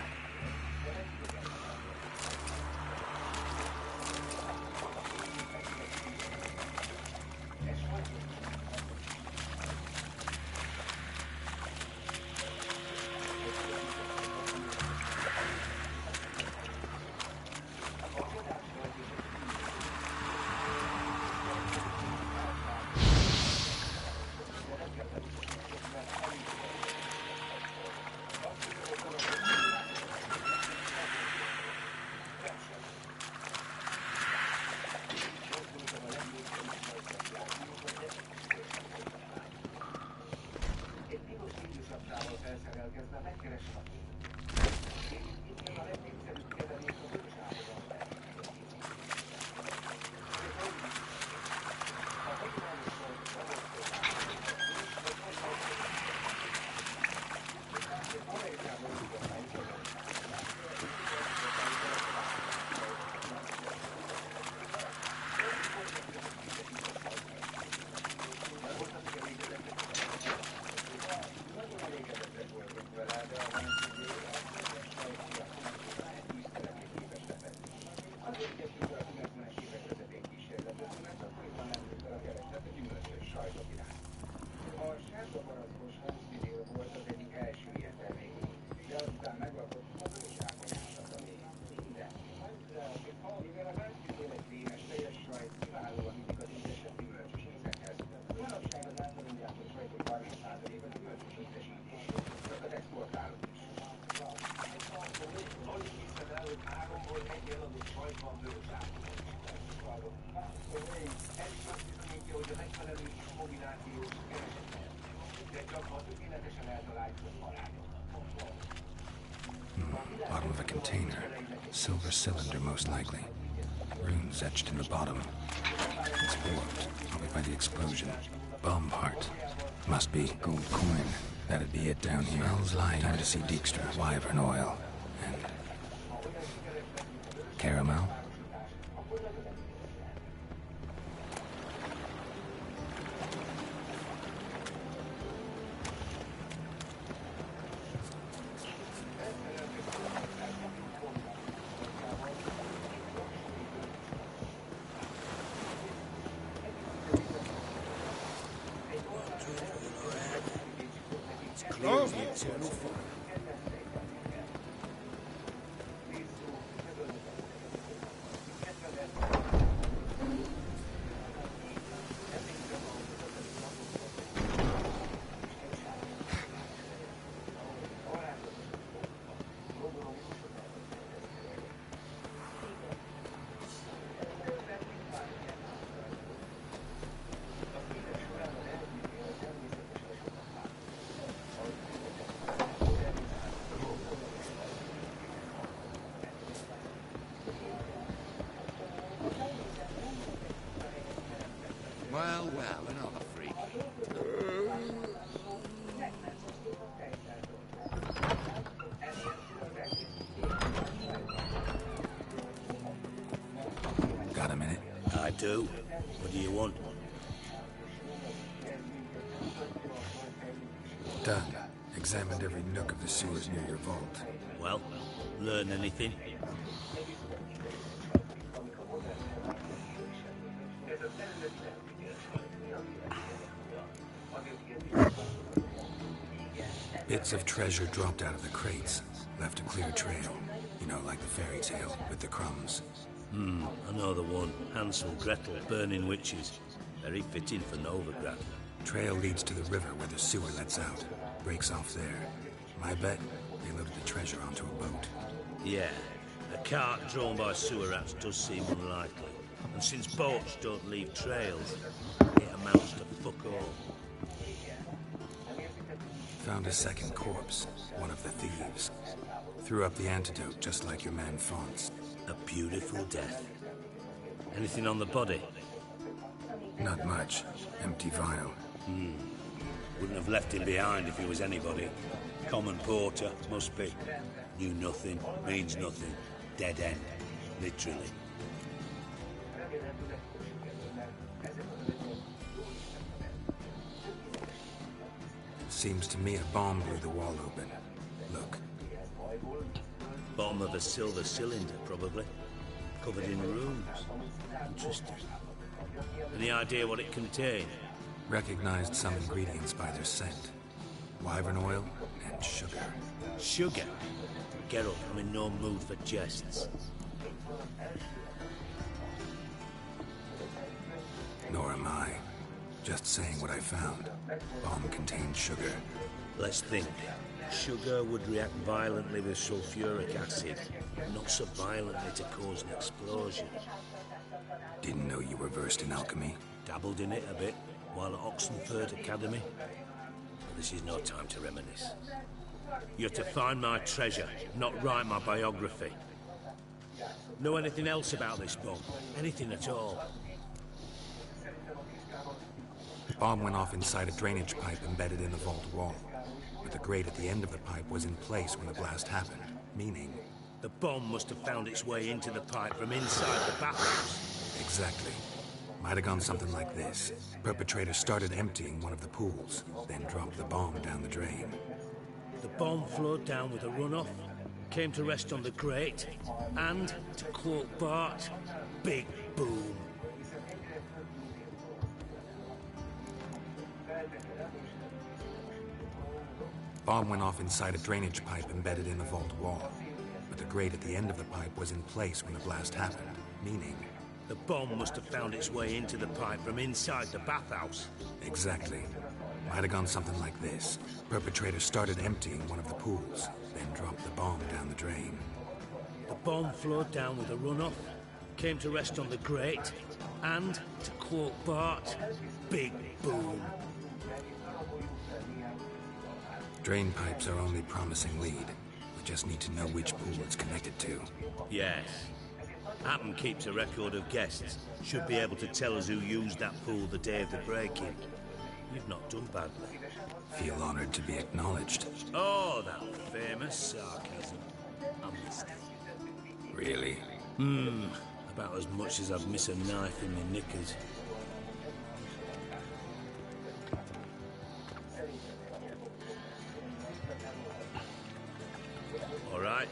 Speaker 4: Bottom of a container. Silver cylinder, most likely. Runes etched in the bottom. It's warped, probably by the explosion. Bomb part. Must be gold coin. That'd be it down here. Smells like time to see Dijkstra. Wyvern oil. And caramel.
Speaker 1: do. What do you want?
Speaker 4: Done. Examined every nook of the sewers near your vault.
Speaker 1: Well, learn anything?
Speaker 4: Bits of treasure dropped out of the crates. Left a clear trail. You know, like the fairy tale, with the crumbs.
Speaker 1: I know the one. Hansel, Gretel, burning witches. Very fitting for Novigrad.
Speaker 4: Trail leads to the river where the sewer lets out. Breaks off there. My bet, they loaded the treasure onto a boat.
Speaker 1: Yeah. A cart drawn by sewer rats does seem unlikely. And since boats don't leave trails, it amounts to fuck all.
Speaker 4: Found a second corpse. One of the thieves. Threw up the antidote just like your man Fonz.
Speaker 1: A beautiful death. Anything on the body?
Speaker 4: Not much. Empty vial.
Speaker 1: Wouldn't have left him behind if he was anybody. Common porter, must be. Knew nothing, means nothing. Dead end. Literally.
Speaker 4: Seems to me a bomb blew the wall open. Look.
Speaker 1: Bottom of a silver cylinder, probably. Covered in runes. Interesting. Any idea what it contained?
Speaker 4: Recognized some ingredients by their scent. Wyvern oil and sugar.
Speaker 1: Sugar? Geralt, I'm in no mood for jests.
Speaker 4: Nor am I. Just saying what I found. Bomb contained sugar.
Speaker 1: Let's think. Sugar would react violently with sulfuric acid. Not so violently to cause an explosion.
Speaker 4: Didn't know you were versed in alchemy.
Speaker 1: Dabbled in it a bit while at Oxenford Academy. But this is no time to reminisce. You're to find my treasure, not write my biography. Know anything else about this bomb? Anything at all?
Speaker 4: Bomb went off inside a drainage pipe embedded in the vault wall. But the grate at the end of the pipe was in place when the blast happened, meaning...
Speaker 1: The bomb must have found its way into the pipe from inside the bathhouse.
Speaker 4: Exactly. Might have gone something like this. Perpetrator started emptying one of the pools, then dropped the bomb down the drain.
Speaker 1: The bomb flowed down with a runoff, came to rest on the grate, and, to quote Bart, big boom.
Speaker 4: Bomb went off inside a drainage pipe embedded in the vault wall. But the grate at the end of the pipe was in place when the blast happened, meaning...
Speaker 1: The bomb must have found its way into the pipe from inside the bathhouse.
Speaker 4: Exactly. Might have gone something like this. Perpetrator started emptying one of the pools, then dropped the bomb down the drain.
Speaker 1: The bomb flowed down with a runoff, came to rest on the grate, and, to quote Bart, big boom.
Speaker 4: Drain pipes are only promising lead. We just need to know which pool it's connected to.
Speaker 1: Yes. Happen keeps a record of guests. Should be able to tell us who used that pool the day of the break-in. You've not done badly.
Speaker 4: Feel honored to be acknowledged.
Speaker 1: Oh, that famous sarcasm. I missed it.
Speaker 4: Really?
Speaker 1: About as much as I'd miss a knife in my knickers. All right.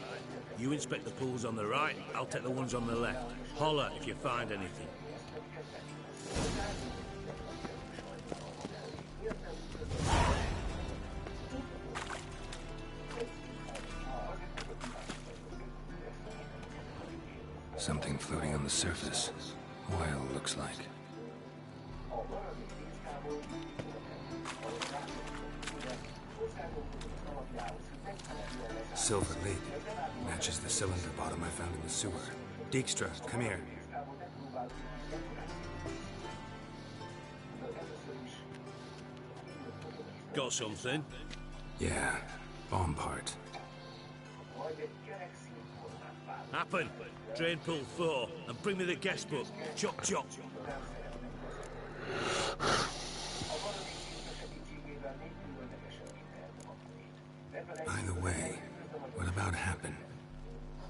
Speaker 1: You inspect the pools on the right, I'll take the ones on the left. Holler if you find anything.
Speaker 4: Something floating on the surface. Oil, looks like. Silver lid. Matches the cylinder bottom I found in the sewer. Dijkstra, come here.
Speaker 1: Got something?
Speaker 4: Yeah, bomb part.
Speaker 1: Happen. Drain pool 4, and bring me the guest book. Chop, chop.
Speaker 4: Either way, what about Happen?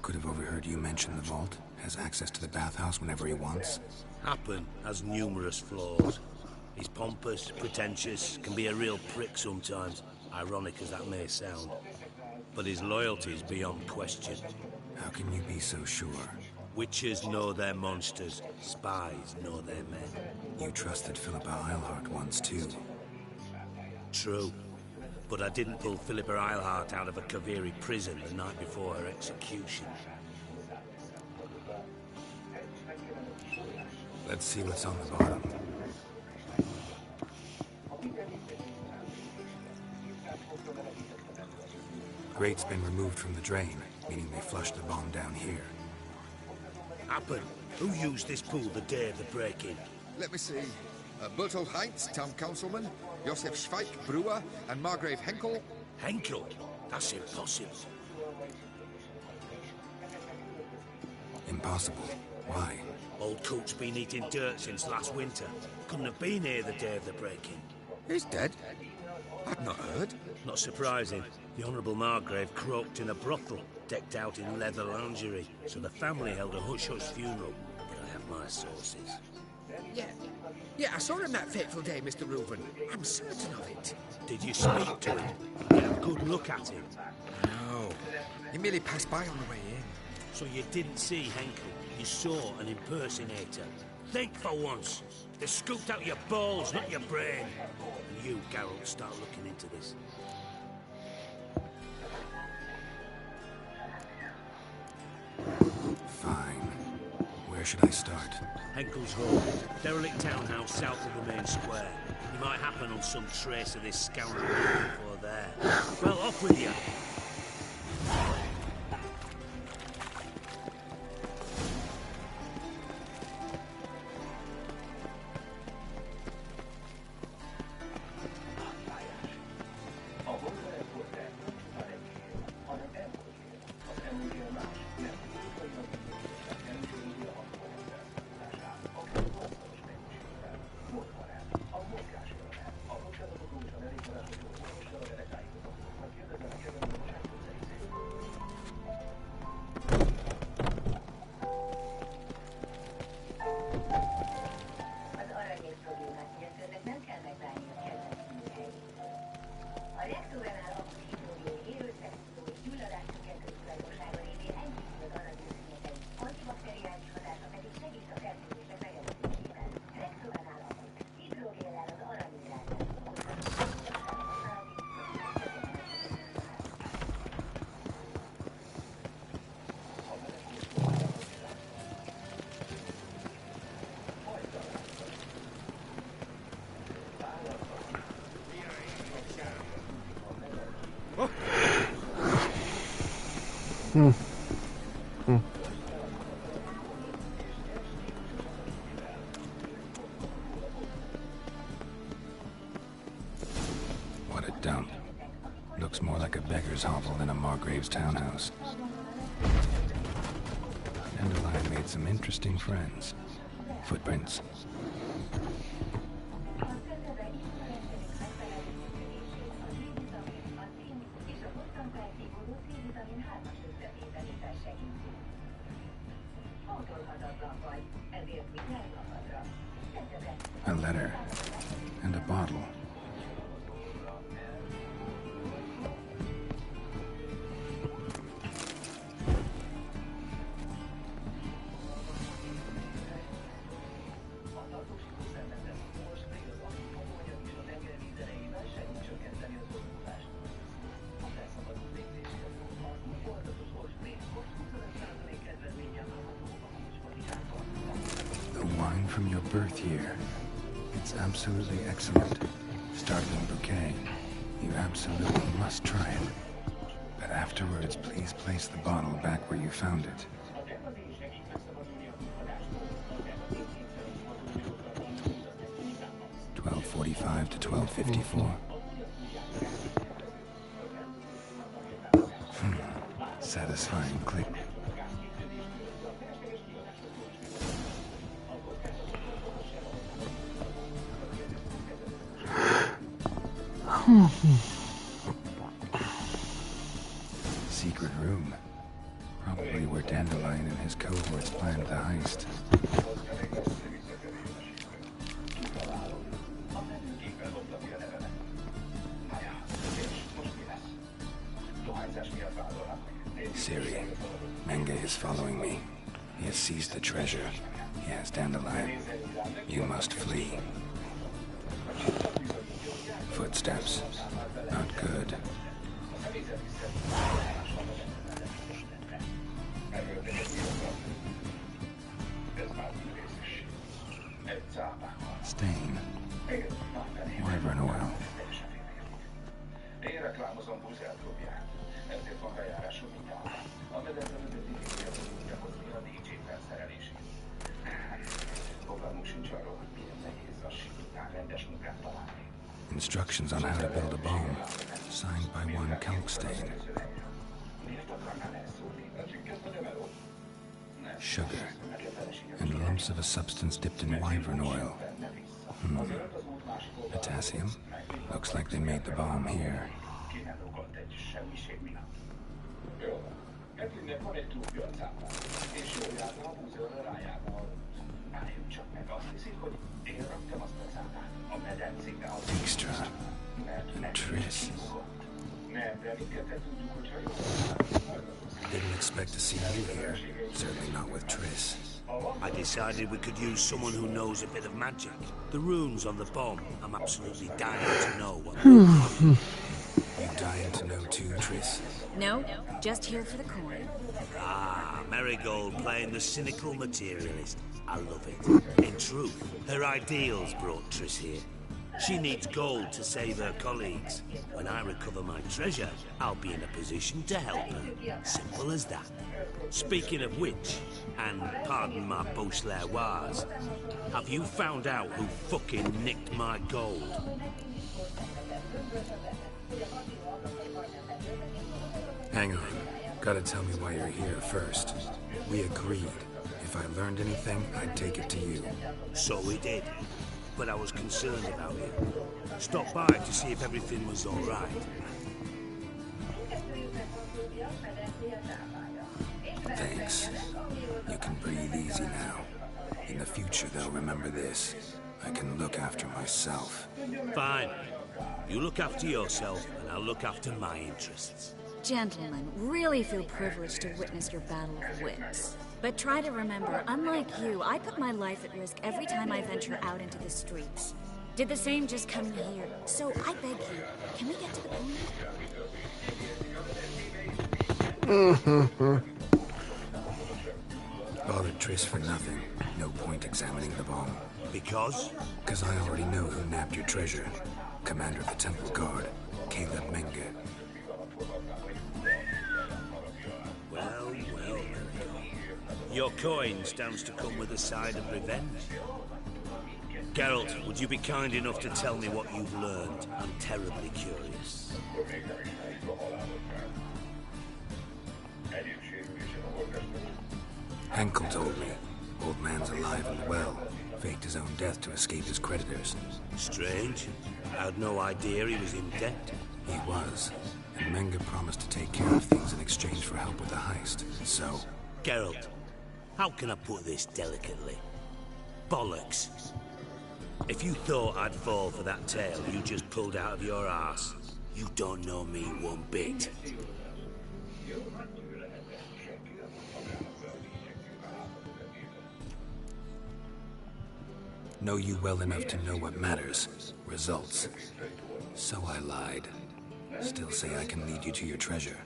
Speaker 4: Could have overheard you mention the vault. Has access to the bathhouse whenever he wants.
Speaker 1: Happen has numerous flaws. He's pompous, pretentious, can be a real prick sometimes, ironic as that may sound. But his loyalty is beyond question.
Speaker 4: How can you be so sure?
Speaker 1: Witches know their monsters, spies know their men.
Speaker 4: You trusted Philippa Eilhart once too.
Speaker 1: True. But I didn't pull Philippa Eilhart out of a Kaviri prison the night before her execution.
Speaker 4: Let's see what's on the bottom. Grate's been removed from the drain, meaning they flushed the bomb down here.
Speaker 1: Happen. Who used this pool the day of the break-in?
Speaker 13: Let me see. Bertold Heinz, town councilman, Josef Schweik, brewer, and Margrave Henkel.
Speaker 1: Henkel? That's impossible.
Speaker 4: Impossible? Why?
Speaker 1: Old Coot's been eating dirt since last winter. Couldn't have been here the day of the break-in.
Speaker 13: He's dead? I'd not heard.
Speaker 1: Not surprising. The Honourable Margrave croaked in a brothel, decked out in leather lingerie, so the family held a hush-hush funeral. But I have my sources.
Speaker 14: Yeah, I saw him that fateful day, Mr. Reuben. I'm certain of it.
Speaker 1: Did you speak to him? Get a good look at him?
Speaker 14: No. He merely passed by on the way in.
Speaker 1: So you didn't see Henkel? You saw an impersonator? Think for once. They scooped out your balls, not your brain. And you, Geralt, start looking into this.
Speaker 4: Fine. Where should I start?
Speaker 1: Henkel's home. Derelict townhouse south of the main square. You might happen on some trace of this scoundrel before there. Well, off with you.
Speaker 4: What a dump. Looks more like a beggar's hovel than a Margrave's townhouse. Dandelion made some interesting friends. Footprints. A letter. And a bottle. The wine from your birth year. It's absolutely excellent. Startling bouquet. You absolutely must try it. But afterwards, please place the bottle back where you found it. $12:45 to $12:54. Satisfying click. Secret room. Probably where Dandelion and his cohorts planned the heist. Menge is following me. He has seized the treasure. He has Dandelion. You must flee. Footsteps. Not good. Stain. Wyvern oil. Instructions on how to build a bomb, signed by one Kalkstain. Sugar, and lumps of a substance dipped in wyvern oil. Potassium? Looks like they made the bomb here. Dijkstra and Triss. Didn't expect to see you here. Certainly not with Triss.
Speaker 1: I decided we could use someone who knows a bit of magic. The runes on the bomb. I'm absolutely dying to know what.
Speaker 4: You dying to know too, Triss?
Speaker 15: No, just here for the coin.
Speaker 1: Ah, Marigold playing the cynical materialist. I love it. In truth, her ideals brought Triss here. She needs gold to save her colleagues. When I recover my treasure, I'll be in a position to help her. Simple as that. Speaking of which, and pardon my Beauclervoise, have you found out who fucking nicked my gold?
Speaker 4: Hang on. Gotta tell me why you're here first. We agreed. If I learned anything, I'd take it to you.
Speaker 1: So we did. But I was concerned about you. Stopped by to see if everything was all right.
Speaker 4: Thanks. You can breathe easy now. In the future, though, remember this. I can look after myself.
Speaker 1: Fine. You look after yourself, and I'll look after my interests.
Speaker 15: Gentlemen, really feel privileged to witness your battle of wits. But try to remember, unlike you, I put my life at risk every time I venture out into the streets. Did the same just coming here. So I beg you, can we get to the point?
Speaker 4: Bothered Triss for nothing. No point examining the bomb.
Speaker 1: Because?
Speaker 4: Because I already know who nabbed your treasure. Commander of the Temple Guard, Caleb Menge.
Speaker 1: Well. Your coin stands to come with a side of revenge. Geralt, would you be kind enough to tell me what you've learned? I'm terribly curious.
Speaker 4: Henkel told me. Old man's alive and well. Faked his own death to escape his creditors.
Speaker 1: Strange. I had no idea he was in debt.
Speaker 4: He was. And Menge promised to take care of things in exchange for help with the heist. So...
Speaker 1: Geralt, how can I put this delicately? Bollocks. If you thought I'd fall for that tale you just pulled out of your arse, you don't know me one bit.
Speaker 4: Know you well enough to know what matters. Results. So I lied. Still say I can lead you to your treasure.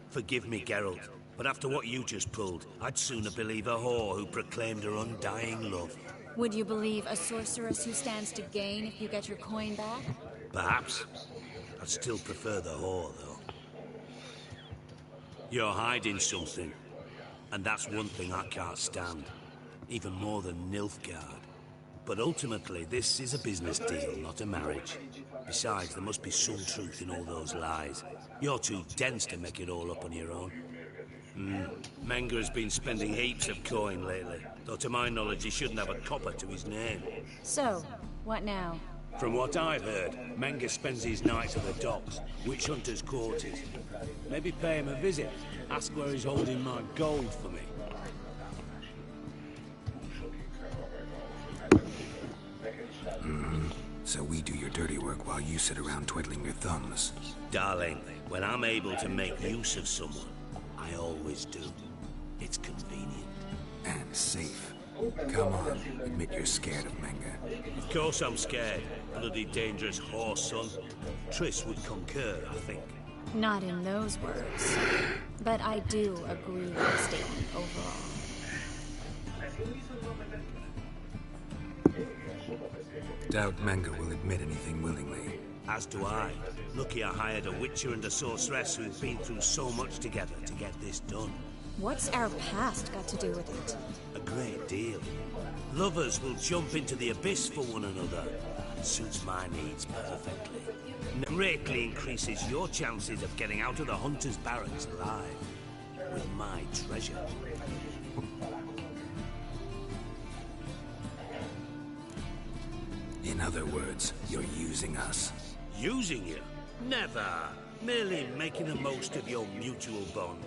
Speaker 1: Forgive me, Geralt, but after what you just pulled, I'd sooner believe a whore who proclaimed her undying love.
Speaker 15: Would you believe a sorceress who stands to gain if you get your coin back?
Speaker 1: Perhaps. I'd still prefer the whore, though. You're hiding something, and that's one thing I can't stand. Even more than Nilfgaard. But ultimately, this is a business deal, not a marriage. Besides, there must be some truth in all those lies. You're too dense to make it all up on your own. Menge has been spending heaps of coin lately, though to my knowledge he shouldn't have a copper to his name.
Speaker 15: So, what now?
Speaker 1: From what I've heard, Menge spends his nights at the docks, witch hunters' quarters. Maybe pay him a visit, ask where he's holding my gold for me.
Speaker 4: So we do your dirty work while you sit around twiddling your thumbs.
Speaker 1: Darling, when I'm able to make use of someone, I I always do. It's convenient.
Speaker 4: And safe. Come on, admit you're scared of Menga.
Speaker 1: Of course I'm scared. Bloody dangerous horse, son. Triss would concur, I think.
Speaker 15: Not in those words. But I do agree with the statement overall.
Speaker 4: Doubt Menga will admit anything willingly.
Speaker 1: As do I. Lucky I hired a witcher and a sorceress who've been through so much together to get this done.
Speaker 15: What's our past got to do with it?
Speaker 1: A great deal. Lovers will jump into the abyss for one another. It suits my needs perfectly. Greatly increases your chances of getting out of the hunter's barracks alive. With my treasure.
Speaker 4: In other words, you're using us.
Speaker 1: Using you? Never. Merely making the most of your mutual bond.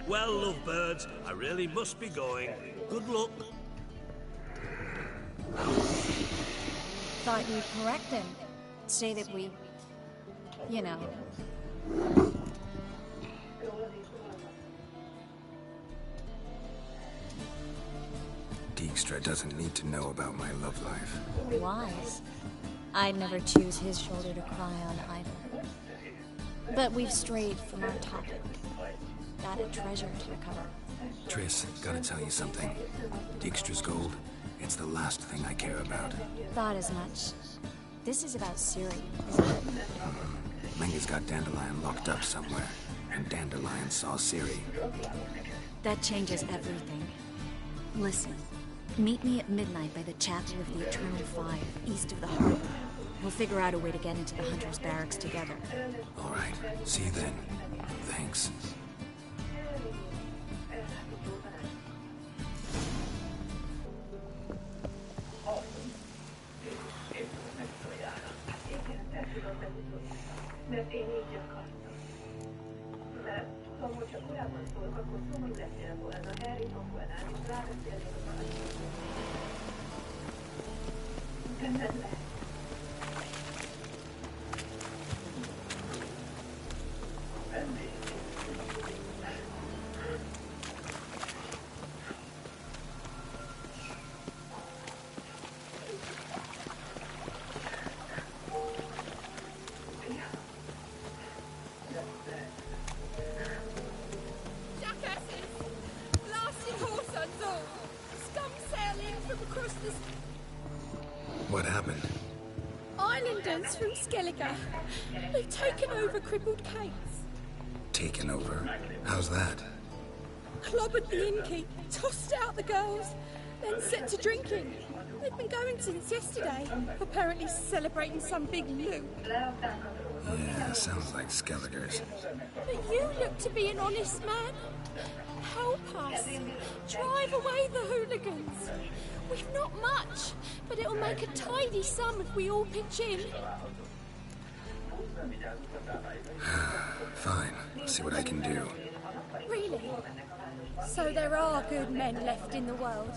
Speaker 1: Well, lovebirds, I really must be going. Good luck.
Speaker 15: Thought you'd correct him. Say that we... you know...
Speaker 4: Dijkstra doesn't need to know about my love life.
Speaker 15: Wise. I'd never choose his shoulder to cry on either. But we've strayed from our topic. Got a treasure to recover.
Speaker 4: Triss, gotta tell you something. Dijkstra's gold, it's the last thing I care about.
Speaker 15: Thought as much. This is about Ciri, isn't it?
Speaker 4: Menga's got Dandelion locked up somewhere, and Dandelion saw Ciri.
Speaker 15: That changes everything. Listen, meet me at midnight by the Chapel of the Eternal Fire, east of the harbor. We'll figure out a way to get into the Hunter's Barracks together.
Speaker 4: All right, see you then. Thanks. What happened?
Speaker 5: Islanders from Skellige. They've taken over crippled Kate's.
Speaker 4: Taken over? How's that?
Speaker 5: Clobbered the innkeep, tossed out the girls, then set to drinking. They've been going since yesterday, apparently celebrating some big loot.
Speaker 4: Yeah, sounds like Skelligers.
Speaker 5: But you look to be an honest man. Help us. Drive away the hooligans. We've not much, but it'll make a tidy sum if we all pitch in.
Speaker 4: Fine, I'll see what I can do.
Speaker 5: Really? So there are good men left in the world?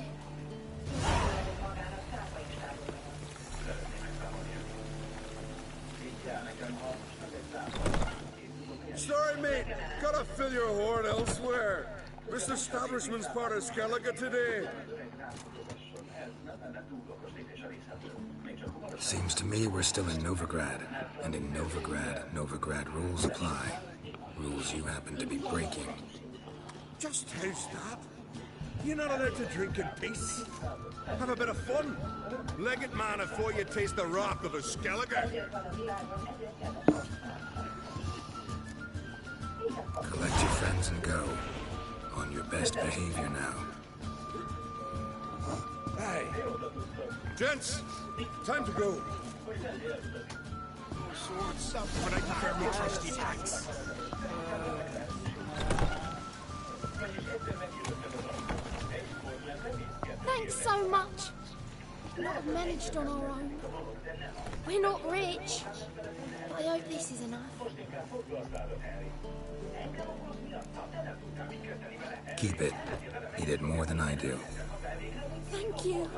Speaker 3: Sorry, mate. Gotta fill your horn elsewhere. This establishment's part of Skellige today.
Speaker 4: Seems to me we're still in Novigrad. And in Novigrad rules apply. Rules you happen to be breaking.
Speaker 3: Just how's that? You're not allowed to drink in peace. Have a bit of fun. Leg it, man, before you taste the wrath of a Skellige.
Speaker 4: Collect your friends and go. On your best behavior now.
Speaker 3: Hey. Gents, time to go.
Speaker 8: So what's up? But I prefer my trusty tax.
Speaker 5: Thanks so much. We'd not have managed on our own. We're not rich. But I hope this is enough.
Speaker 4: Keep it. You did more than I do.
Speaker 5: Thank you.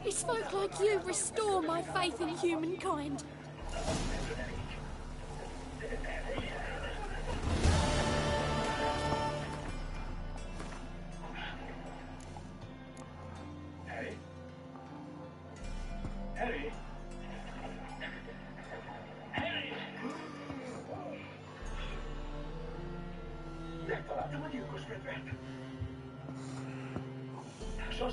Speaker 5: It's folk like you restore my faith in humankind.
Speaker 2: Look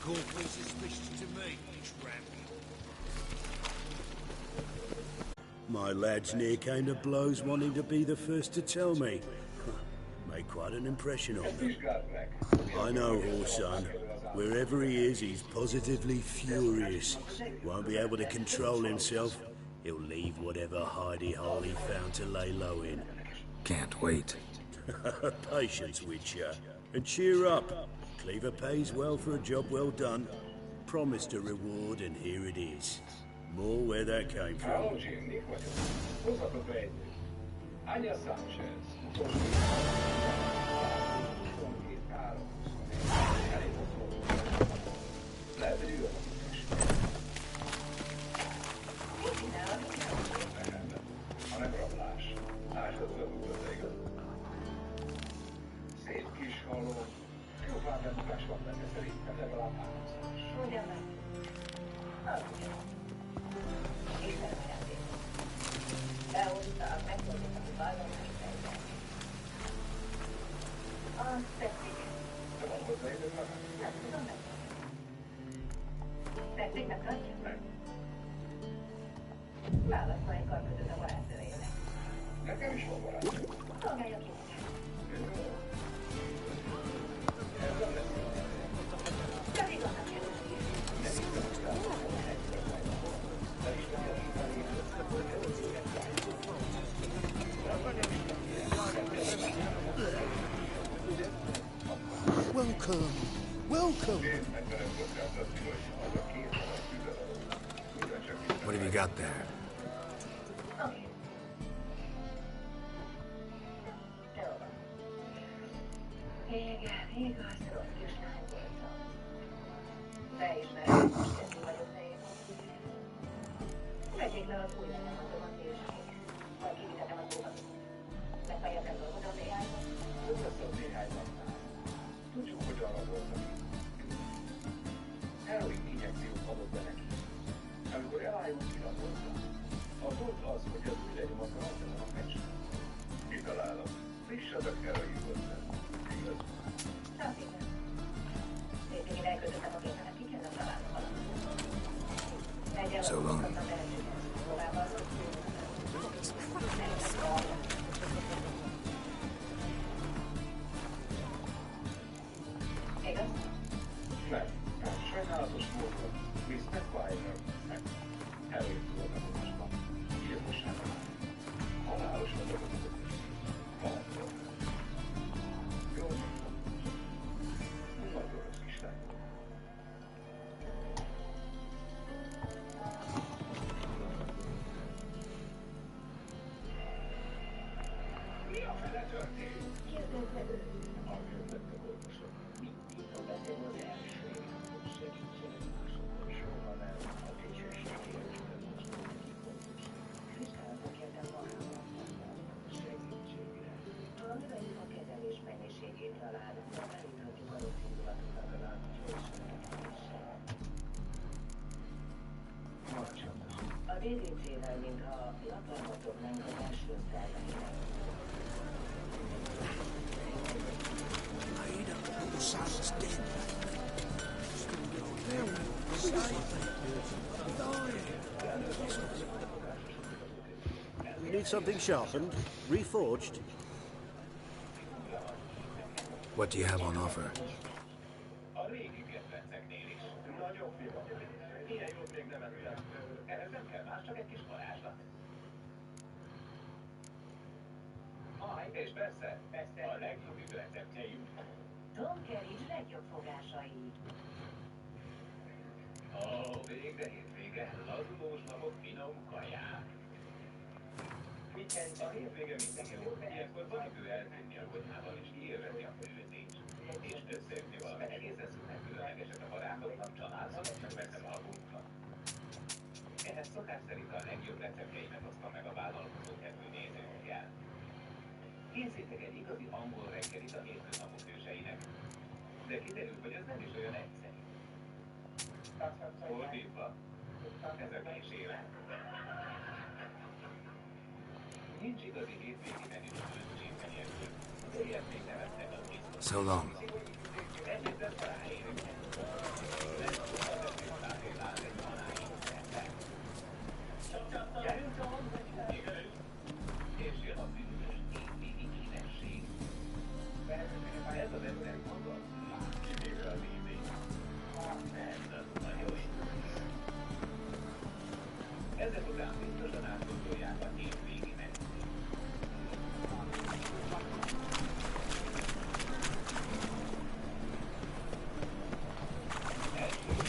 Speaker 2: awfully suspicious to me, tramp. My lads near came to blows wanting to be the first to tell me. Made quite an impression on them. I know, Horson. Wherever he is, he's positively furious. Won't be able to control himself. He'll leave whatever hidey-hole he found to lay low in.
Speaker 4: Can't wait.
Speaker 2: Patience, Witcher. And cheer up. Cleaver pays well for a job well done. Promised a reward, and here it is. More where that came from.
Speaker 3: Welcome. Welcome.
Speaker 4: What have you got there? So long.
Speaker 2: You need something sharpened, reforged.
Speaker 4: What do you have on offer?
Speaker 16: És persze, a legjobb receptjeim. Tom Kerridge legjobb fogásai. Ó, végre hétvége, lazulós napok, finom kaják. A hétvége mindig jó, ilyenkor van idő eltűnni a konyhában és élvezni a főzést. És összeütni valami egészen szünet különlegeset a barátoknak, családnak, meg persze magunknak. Ehhez szokás szerint a legjobb receptjeimet osztom meg a vállalkozó kedvű nézőkkel. Készítek egy igazi angol reggelit a hétköznapok hőseinek. De kiderült, hogy ez nem is olyan egyszerű. Fordítva, ez a kísérlet. Nincs igazi hétvégi menü főzőséppen nélkül, de ilyet még nem ettek a biztos.
Speaker 4: So long.
Speaker 16: Együtt ezt ráérünk. Gyerünk a és jön a bűnös évvégi kínesség. Ez az ember maga, kivéve az ízét. Ez az nagyon jó. Ezek után biztosan átgondolják a hétvégi menüt.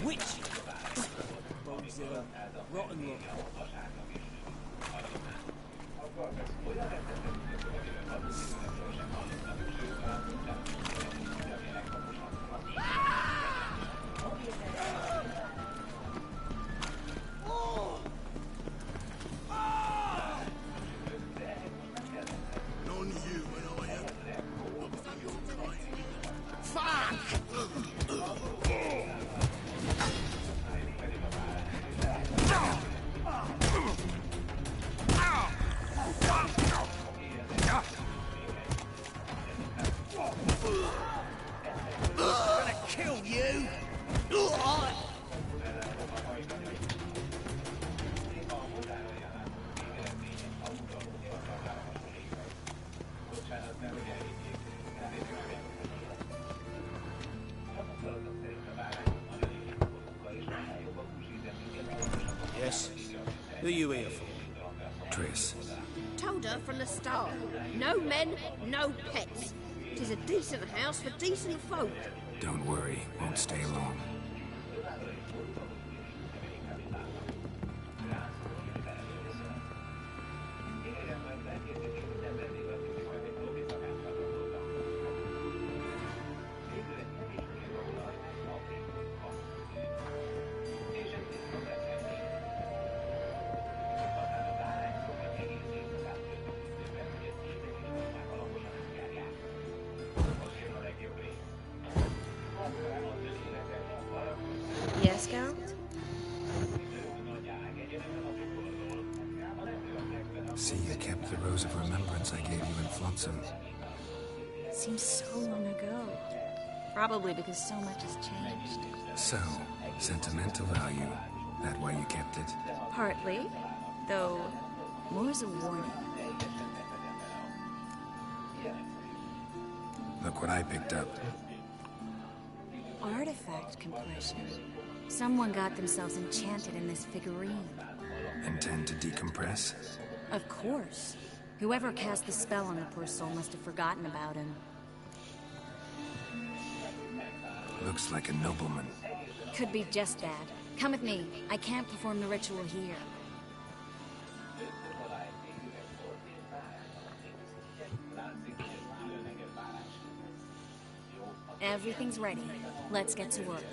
Speaker 11: Which? Rotten look.
Speaker 3: Non-human, I am. Not from your kind. Fuck!
Speaker 11: Yes? Who are you here for?
Speaker 4: Tris.
Speaker 17: Told her from the start. No men, no pets. 'Tis a decent house for decent folk.
Speaker 4: Don't worry, won't stay long.
Speaker 17: Yes, Scout?
Speaker 4: See, you kept the rose of remembrance I gave you in Flotsam.
Speaker 15: Seems so long ago. Probably because so much has changed.
Speaker 4: So, sentimental value. That why you kept it?
Speaker 15: Partly, though more as a warning.
Speaker 4: Look what I picked up.
Speaker 15: Artifact compression. Someone got themselves enchanted in this figurine.
Speaker 4: Intend to decompress?
Speaker 15: Of course. Whoever cast the spell on the poor soul must have forgotten about him.
Speaker 4: Looks like a nobleman.
Speaker 15: Could be just that. Come with me. I can't perform the ritual here. Everything's ready. Let's get to work.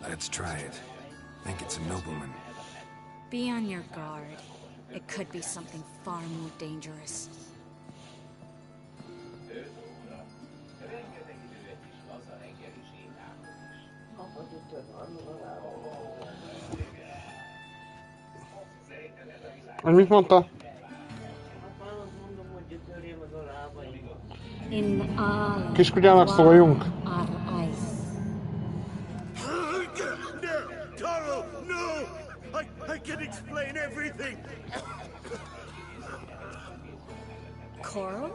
Speaker 4: Let's try it. Think it's a nobleman.
Speaker 15: Be on your guard. It could be something far more dangerous.
Speaker 6: Hogy mit mondta? Kiskutyának szóljunk.
Speaker 2: No, Carl, no! I can explain everything.
Speaker 15: Coral?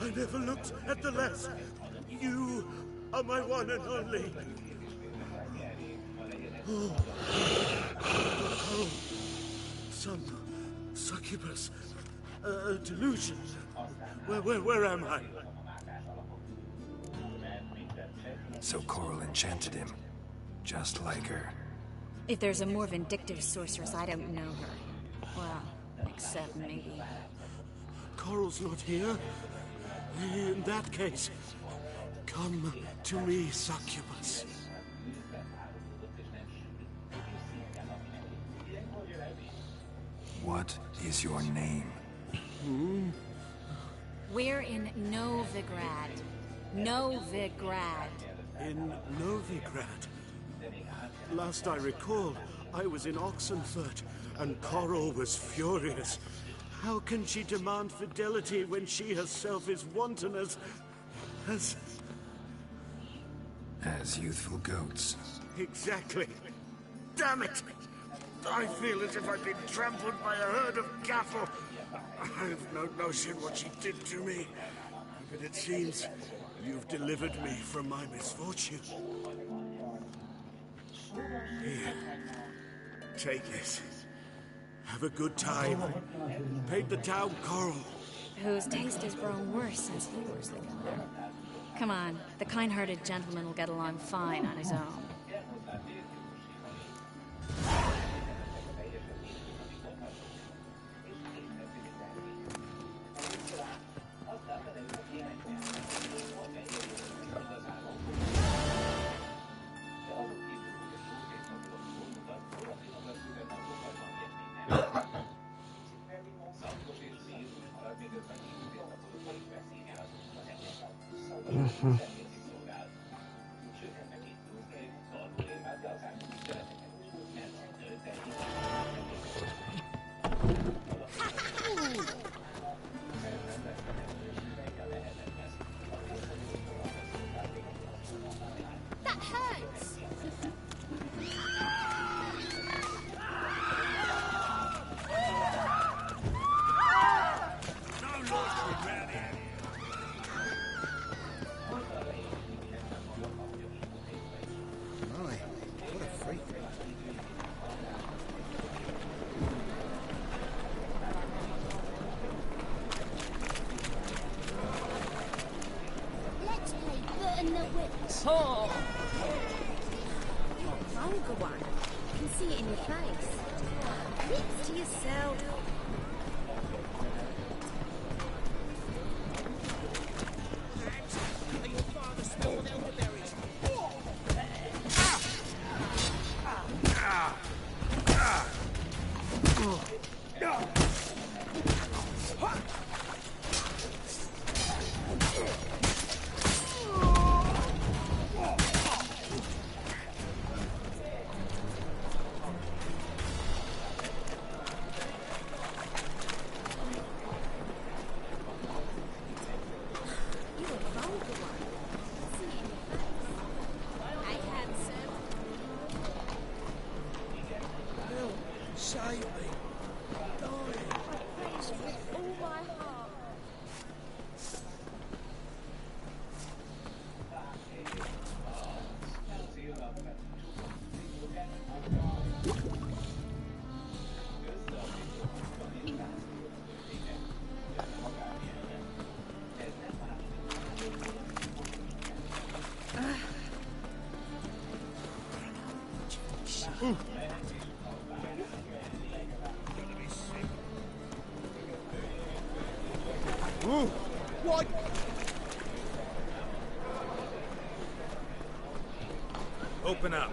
Speaker 2: I never looked at the last. You are my one and only. Oh. Coral. Some succubus. Delusion. Where am I?
Speaker 4: So Coral enchanted him. Just like her.
Speaker 15: If there's a more vindictive sorceress, I don't know her. Well, except maybe...
Speaker 2: Coral's not here. In that case, come to me, succubus.
Speaker 4: What is your name?
Speaker 15: We're in Novigrad. Novigrad.
Speaker 2: In Novigrad? Last I recall, I was in Oxenfurt, and Coral was furious. How can she demand fidelity when she herself is wanton as
Speaker 4: youthful goats.
Speaker 2: Exactly. Damn it! I feel as if I've been trampled by a herd of cattle. I've no notion what she did to me, but it seems you've delivered me from my misfortune. Here, take this. Have a good time. Paint the town coral.
Speaker 15: Whose taste has grown worse since he was the killer. Come on, the kind-hearted gentleman will get along fine on his own.
Speaker 8: What?
Speaker 1: Open up.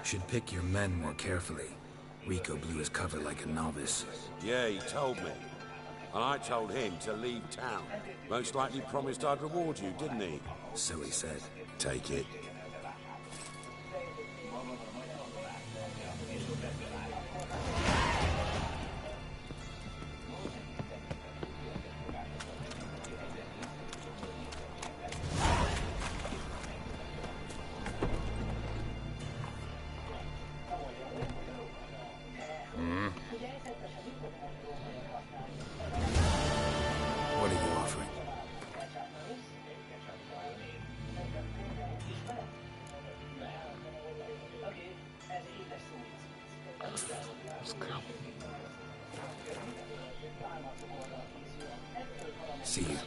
Speaker 4: Should pick your men more carefully. Rico blew his cover like a novice.
Speaker 18: Yeah, he told me. And I told him to leave town. Most likely promised I'd reward you, didn't he?
Speaker 4: So he said.
Speaker 18: Take it.
Speaker 4: What are you offering? See you.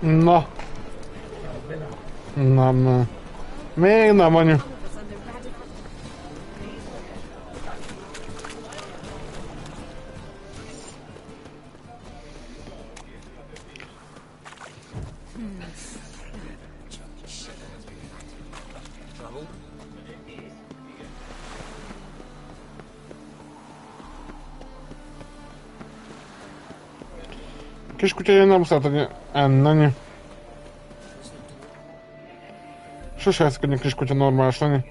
Speaker 6: Na. Nem. Még nem, anyu. Kiskutya, én nem szeretem enni. Sose eszik, hogy a kiskutya normális lenni.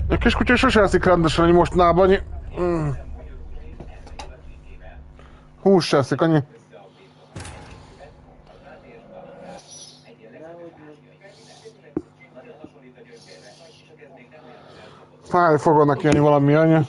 Speaker 6: A kiskutya sose eszik rendesen, hogy mostanában annyi. Hús se eszik, annyi. Fáj, fogod neki valami annyi.